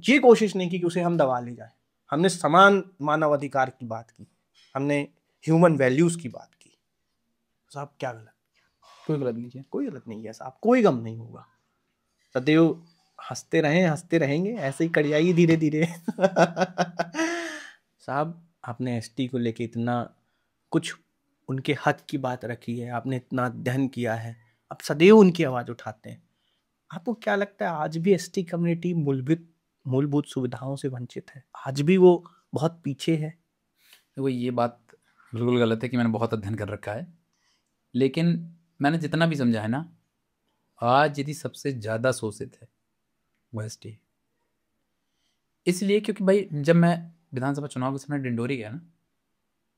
ये कोशिश नहीं की कि उसे हम दबा ले जाए। हमने समान मानव अधिकार की बात की, हमने ह्यूमन वैल्यूज की बात की। साहब क्या गलत? कोई गलत नहीं किया, कोई गलत नहीं किया साहब। कोई गम नहीं होगा, सदैव हंसते रहें, हंसते रहेंगे, ऐसे ही कड़ियाई धीरे धीरे। साहब आपने एसटी को लेके इतना कुछ उनके हक की बात रखी है, आपने इतना अध्ययन किया है, आप सदैव उनकी आवाज उठाते हैं। आपको क्या लगता है आज भी एसटी कम्युनिटी मूलभूत सुविधाओं से वंचित है? आज भी वो बहुत पीछे है? वो ये बात बिल्कुल गलत है कि मैंने बहुत अध्ययन कर रखा है, लेकिन मैंने जितना भी समझा है ना, आज यदि सबसे ज़्यादा शोषित है वो एसटी। इसलिए क्योंकि भाई जब मैं विधानसभा चुनाव के समय डिंडोरी गया ना,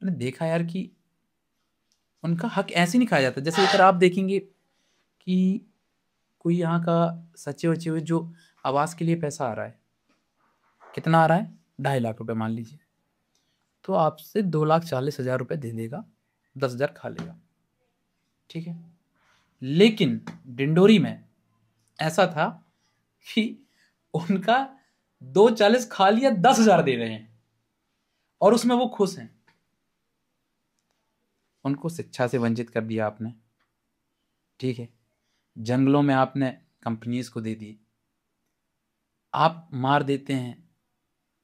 मैंने देखा यार कि उनका हक ऐसे नहीं खाया जाता। जैसे अगर आप देखेंगे कि कोई यहाँ का सचिव वचिव जो आवास के लिए पैसा आ रहा है, कितना आ रहा है? 2.5 लाख रुपए मान लीजिए, तो आपसे 2,40,000 रुपये दे देगा, 10,000 खा लेगा, ठीक है। लेकिन डिंडोरी में ऐसा था कि उनका 2,40 खा लिया, 10,000 दे रहे हैं और उसमें वो खुश हैं। उनको शिक्षा से वंचित कर दिया आपने, ठीक है। जंगलों में आपने कंपनीज को दे दी, आप मार देते हैं,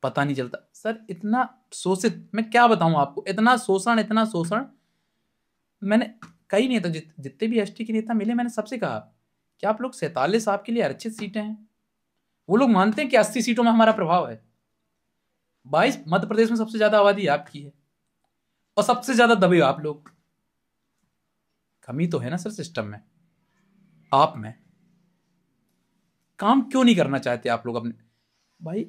पता नहीं चलता। सर इतना शोषित, मैं क्या बताऊं आपको, इतना शोषण। मैंने कई नेता जितने भी एसटी के नेता मिले, मैंने सबसे कहा कि आप लोग 47 आपके लिए आरक्षित सीटें हैं। वो लोग मानते हैं कि 80 सीटों में हमारा प्रभाव है। 22 मध्य प्रदेश में सबसे ज्यादा आबादी आपकी है, और सबसे ज्यादा दबे आप लोग। कमी तो है ना सर सिस्टम में, आप में। काम क्यों नहीं करना चाहते आप लोग अपने? भाई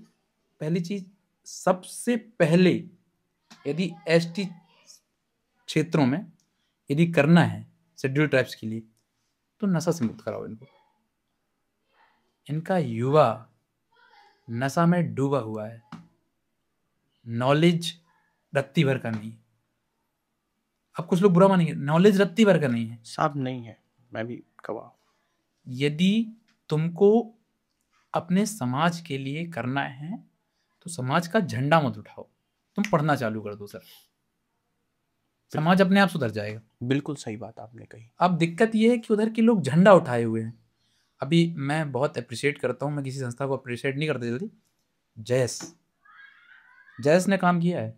पहली चीज, सबसे पहले यदि एसटी क्षेत्रों में यदि करना है शेड्यूल ट्राइब्स के लिए, तो नशा से मुक्त कराओ इनको। इनका युवा नशा में डूबा हुआ है, नॉलेज रत्ती भर का नहीं है। अब कुछ लोग बुरा मानेंगे, नॉलेज रत्ती भर का नहीं है साहब, नहीं है, मैं भी गवाह। यदि तुमको अपने समाज के लिए करना है तो समाज का झंडा मत उठाओ, तुम पढ़ना चालू कर दो सर, समाज अपने आप सुधर जाएगा। बिल्कुल सही बात आपने कही। अब दिक्कत ये है कि उधर के लोग झंडा उठाए हुए हैं। अभी मैं बहुत अप्रिशिएट करता हूँ, मैं किसी संस्था को अप्रिशिएट नहीं करता जल्दी, जयस ने काम किया है।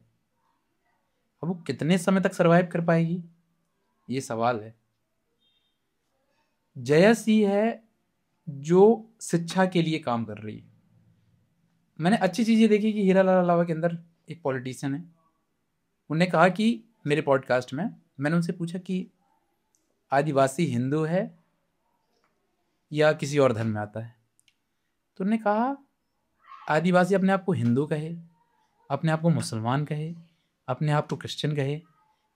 अब वो कितने समय तक सरवाइव कर पाएगी, ये सवाल है। जयस ही है जो शिक्षा के लिए काम कर रही है। मैंने अच्छी चीज़ ये देखी कि हीरा लाल अलावा के अंदर एक पॉलिटिशियन है, उन्होंने कहा कि मेरे पॉडकास्ट में मैंने उनसे पूछा कि आदिवासी हिंदू है या किसी और धर्म में आता है, तो उन्होंने कहा आदिवासी अपने आप को हिंदू कहे, अपने आप को मुसलमान कहे, अपने आप को क्रिश्चियन कहे,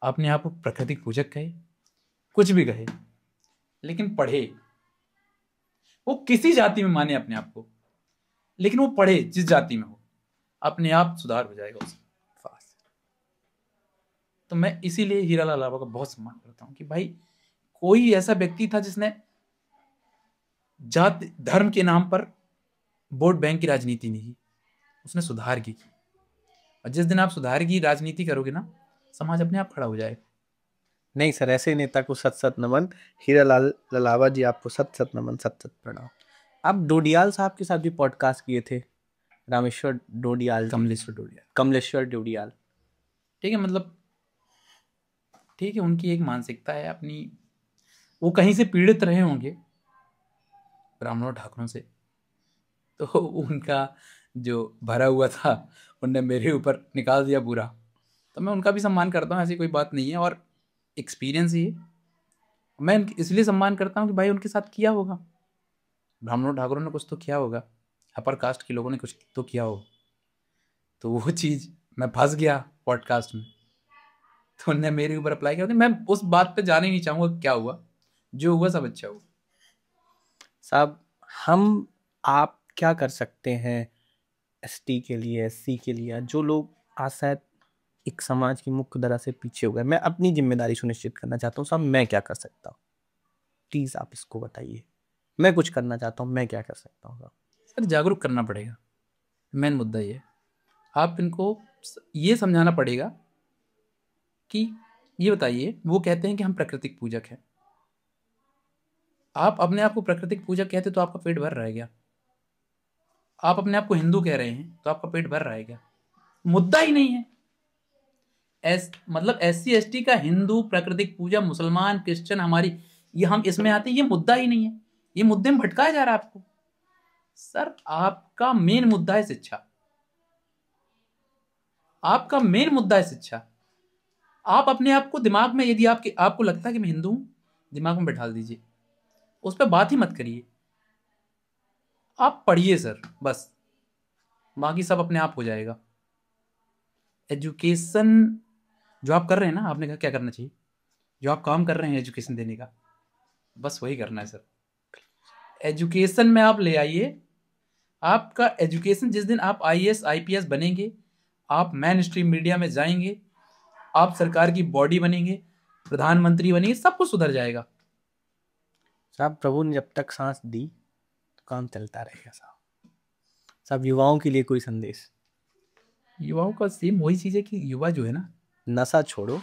अपने आप को प्राकृतिक पूजक कहे, कुछ भी कहे, लेकिन पढ़े। वो किसी जाति में माने अपने आप को, लेकिन वो पढ़े जिस जाति में हो, अपने आप सुधार हो जाएगा उसमें फास्ट। तो मैं इसीलिए हीरा लाल लावा का बहुत सम्मान करता हूँ कि भाई कोई ऐसा व्यक्ति था जिसने जाति धर्म के नाम पर वोट बैंक की राजनीति नहीं की, उसने सुधार की। और जिस दिन आप सुधार की राजनीति करोगे ना, समाज अपने आप खड़ा हो जाएगा। नहीं सर, ऐसे नेता को सत सत नमन। हीरा लाल ललावा जी, आपको सत सत नमन, सत सत प्रणाम। आप डोडियाल साहब के साथ भी पॉडकास्ट किए थे, रामेश्वर डोडियाल, कमलेश्वर डोडियाल। ठीक है, मतलब ठीक है, उनकी एक मानसिकता है अपनी, वो कहीं से पीड़ित रहे होंगे ब्राह्मणों ठाकुरों से, तो उनका जो भरा हुआ था उनने मेरे ऊपर निकाल दिया पूरा। तो मैं उनका भी सम्मान करता हूँ, ऐसी कोई बात नहीं है, और एक्सपीरियंस ही है। मैं इसलिए सम्मान करता हूँ कि भाई उनके साथ किया होगा, ब्राह्मणों ठाकुरों ने कुछ तो किया होगा, अपर कास्ट के लोगों ने कुछ तो किया होगा, तो वो चीज़ मैं फंस गया पॉडकास्ट में, तो उनने मेरे ऊपर अप्लाई किया। मैं उस बात पे जाने नहीं चाहूँगा क्या हुआ, जो हुआ सब अच्छा हुआ। साहब, हम आप क्या कर सकते हैं एसटी के लिए, एससी के लिए, जो लोग आज शायद एक समाज की मुख्य धारा से पीछे हो गए? मैं अपनी जिम्मेदारी सुनिश्चित करना चाहता हूँ साहब, मैं क्या कर सकता हूँ? प्लीज आप इसको बताइए। मैं कुछ करना चाहता हूँ, मैं क्या कर सकता हूँ? सर जागरूक करना पड़ेगा, मेन मुद्दा ये। आप इनको ये समझाना पड़ेगा कि ये बताइए, वो कहते हैं कि हम प्राकृतिक पूजक हैं, आप अपने आप को प्राकृतिक पूजक कहते तो आपका पेट भर रहा है क्या? आप अपने आप को हिंदू कह रहे हैं तो आपका पेट भर रहा है क्या? मुद्दा ही नहीं है। मतलब SC ST का हिंदू, प्राकृतिक पूजा, मुसलमान, क्रिश्चियन, हमारी ये हम इसमें आते हैं, ये मुद्दा ही नहीं है। ये मुद्दे में भटकाया जा रहा है आपको। सर आपका मेन मुद्दा है शिक्षा, आपका मेन मुद्दा है शिक्षा। आप अपने आप को दिमाग में, यदि आपको लगता है कि मैं हिंदू हूं, दिमाग में बैठा दीजिए, उस पर बात ही मत करिए, आप पढ़िए सर, बस बाकी सब अपने आप हो जाएगा। एजुकेशन जो आप कर रहे हैं ना, आपने कहा क्या करना चाहिए, जो आप काम कर रहे हैं एजुकेशन देने का, बस वही करना है सर। एजुकेशन में आप ले आइए, आपका एजुकेशन, जिस दिन आप IAS IPS बनेंगे, आप मेन स्ट्रीम मीडिया में जाएंगे, आप सरकार की बॉडी बनेंगे, प्रधानमंत्री बनेंगे, सब कुछ सुधर जाएगा। साहब प्रभु ने जब तक सांस दी तो काम चलता रहेगा साहब। युवाओं के लिए कोई संदेश? युवाओं का सेम वही चीज है कि युवा जो है ना, नशा छोड़ो,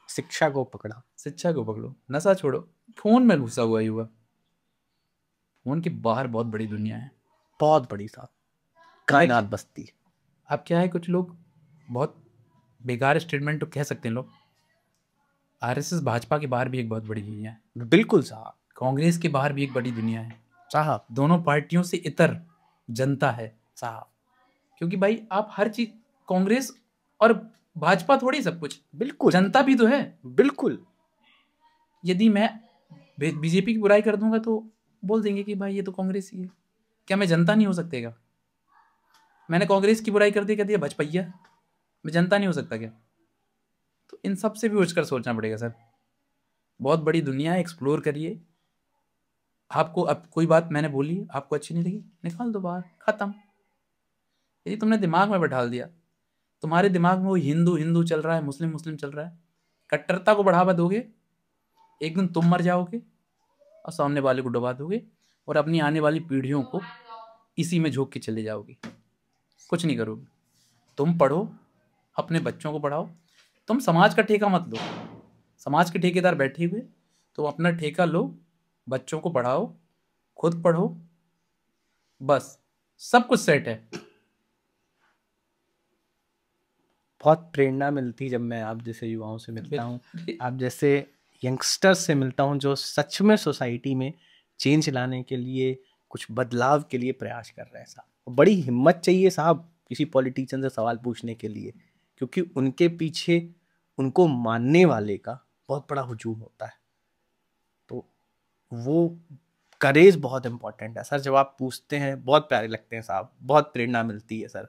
शिक्षा को पकड़ा। शिक्षा को पकड़ो, नशा छोड़ो। फोन में घुसा हुआ युवा, फोन के बाहर बहुत बड़ी दुनिया है, बहुत बड़ी साहब, कायनात बसती है। अब क्या है, कुछ लोग बहुत बेकार स्टेटमेंट तो कह सकते हैं लोग, RSS भाजपा के बाहर भी एक बहुत बड़ी दुनिया है। बिल्कुल साहब, कांग्रेस के बाहर भी एक बड़ी दुनिया है साहब, दोनों पार्टियों से इतर जनता है साहब। क्योंकि भाई आप हर चीज, कांग्रेस और भाजपा थोड़ी सब कुछ, बिल्कुल जनता भी तो है। बिल्कुल। यदि मैं बीजेपी की बुराई कर दूंगा तो बोल देंगे कि भाई ये तो कांग्रेस ही है। क्या मैं जनता नहीं हो सकते क्या? मैंने कांग्रेस की बुराई कर दी, कह दिया भाजपैया, मैं जनता नहीं हो सकता क्या? तो इन सब से भी उठकर सोचना पड़ेगा सर। बहुत बड़ी दुनिया है, एक्सप्लोर करिए। आपको अब कोई बात मैंने बोली आपको अच्छी नहीं लगी, निकाल दो बाहर, खत्म। यदि तुमने दिमाग में बैठा दिया, तुम्हारे दिमाग में वो हिंदू हिंदू चल रहा है, मुस्लिम मुस्लिम चल रहा है, कट्टरता को बढ़ावा दोगे, एक दिन तुम मर जाओगे और सामने वाले को डुबा दोगे और अपनी आने वाली पीढ़ियों को इसी में झोंक के चले जाओगे, कुछ नहीं करोगे। तुम पढ़ो, अपने बच्चों को पढ़ाओ। तुम समाज का ठेका मत लो। समाज के ठेकेदार बैठे हुए, तुम अपना ठेका लो, बच्चों को पढ़ाओ, खुद पढ़ो, बस सब कुछ सेट है। बहुत प्रेरणा मिलती जब मैं आप जैसे युवाओं से मिलता हूँ, आप जैसे यंगस्टर्स से मिलता हूँ जो सच में सोसाइटी में चेंज लाने के लिए, कुछ बदलाव के लिए प्रयास कर रहे हैं साहब। बड़ी हिम्मत चाहिए साहब किसी पॉलिटिशियन से सवाल पूछने के लिए, क्योंकि उनके पीछे उनको मानने वाले का बहुत बड़ा हुजूम होता है। तो वो करेज बहुत इंपॉर्टेंट है सर। जब आप पूछते हैं बहुत प्यारे लगते हैं साहब, बहुत प्रेरणा मिलती है सर।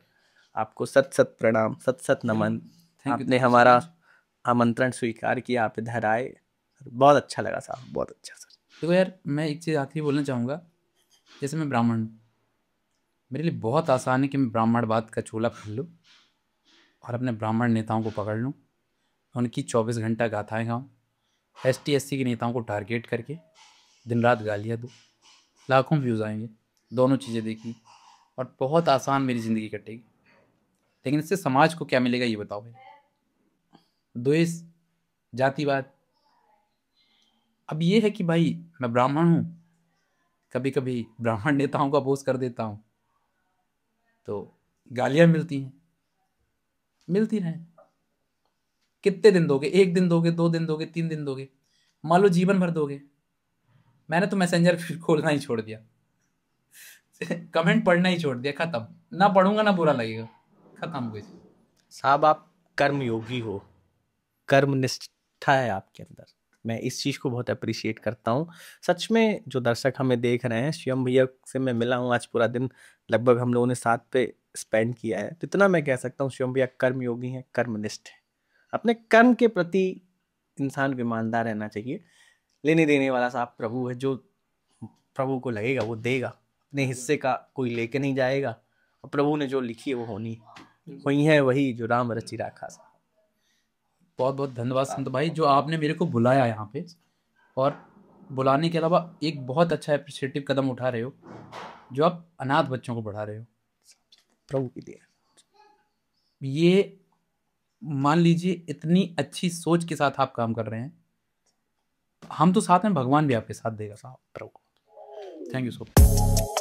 आपको सत सत प्रणाम, सत सत नमन। आपने हमारा आमंत्रण स्वीकार किया, आप इधर आए, बहुत अच्छा लगा साहब, बहुत अच्छा सर। देखो यार, मैं एक चीज़ आखिरी बोलना चाहूँगा। जैसे मैं ब्राह्मण, मेरे लिए बहुत आसान है कि मैं ब्राह्मणवाद का चोला खोल लूँ और अपने ब्राह्मण नेताओं को पकड़ लूँ, उनकी 24 घंटा गाथाएँ गाऊँ, ST SC के नेताओं को टारगेट करके दिन रात गालियाँ दूँ, लाखों व्यूज़ आएंगे। दोनों चीज़ें देखी और बहुत आसान मेरी ज़िंदगी कटेगी। लेकिन इससे समाज को क्या मिलेगा ये बताओ भाई? द्वेष, जातिवाद। अब ये है कि भाई मैं ब्राह्मण हूँ, कभी कभी ब्राह्मण नेताओं का अपोज कर देता हूँ तो गालियाँ मिलती हैं, मिलती रहें। कितने दिन दोगे? 1 दिन दोगे, 2 दिन दोगे, 3 दिन दोगे, मान लो जीवन भर दोगे? मैंने तो मैसेंजर खोलना ही छोड़ दिया, कमेंट पढ़ना ही छोड़ दिया, खत्म। ना पढ़ूंगा ना बुरा लगेगा, खत्म हो गई साहब। आप कर्मयोगी हो, कर्मनिष्ठा है आपके अंदर। मैं इस चीज़ को बहुत अप्रिशिएट करता हूँ। सच में जो दर्शक हमें देख रहे हैं, शिवम भैया से मैं मिला हूँ आज पूरा दिन, लगभग हम लोगों ने साथ पे स्पेंड किया है, तो इतना मैं कह सकता हूँ शिवम भैया कर्मयोगी हैं, कर्मनिष्ठ हैं। अपने कर्म के प्रति इंसान को ईमानदार रहना चाहिए। लेने देने वाला साहब प्रभु है, जो प्रभु को लगेगा वो देगा, अपने हिस्से का कोई लेके नहीं जाएगा, और प्रभु ने जो लिखी है वो होनी वही है, वही जो राम रचि राखा। बहुत बहुत धन्यवाद संत भाई, जो आपने मेरे को बुलाया यहाँ पे, और बुलाने के अलावा एक बहुत अच्छा अप्रिशिएटिव कदम उठा रहे हो, जो आप अनाथ बच्चों को पढ़ा रहे हो। प्रभु की दया। ये मान लीजिए इतनी अच्छी सोच के साथ आप काम कर रहे हैं, हम तो साथ में, भगवान भी आपके साथ देगा साहब। प्रभु, थैंक यू सो मच।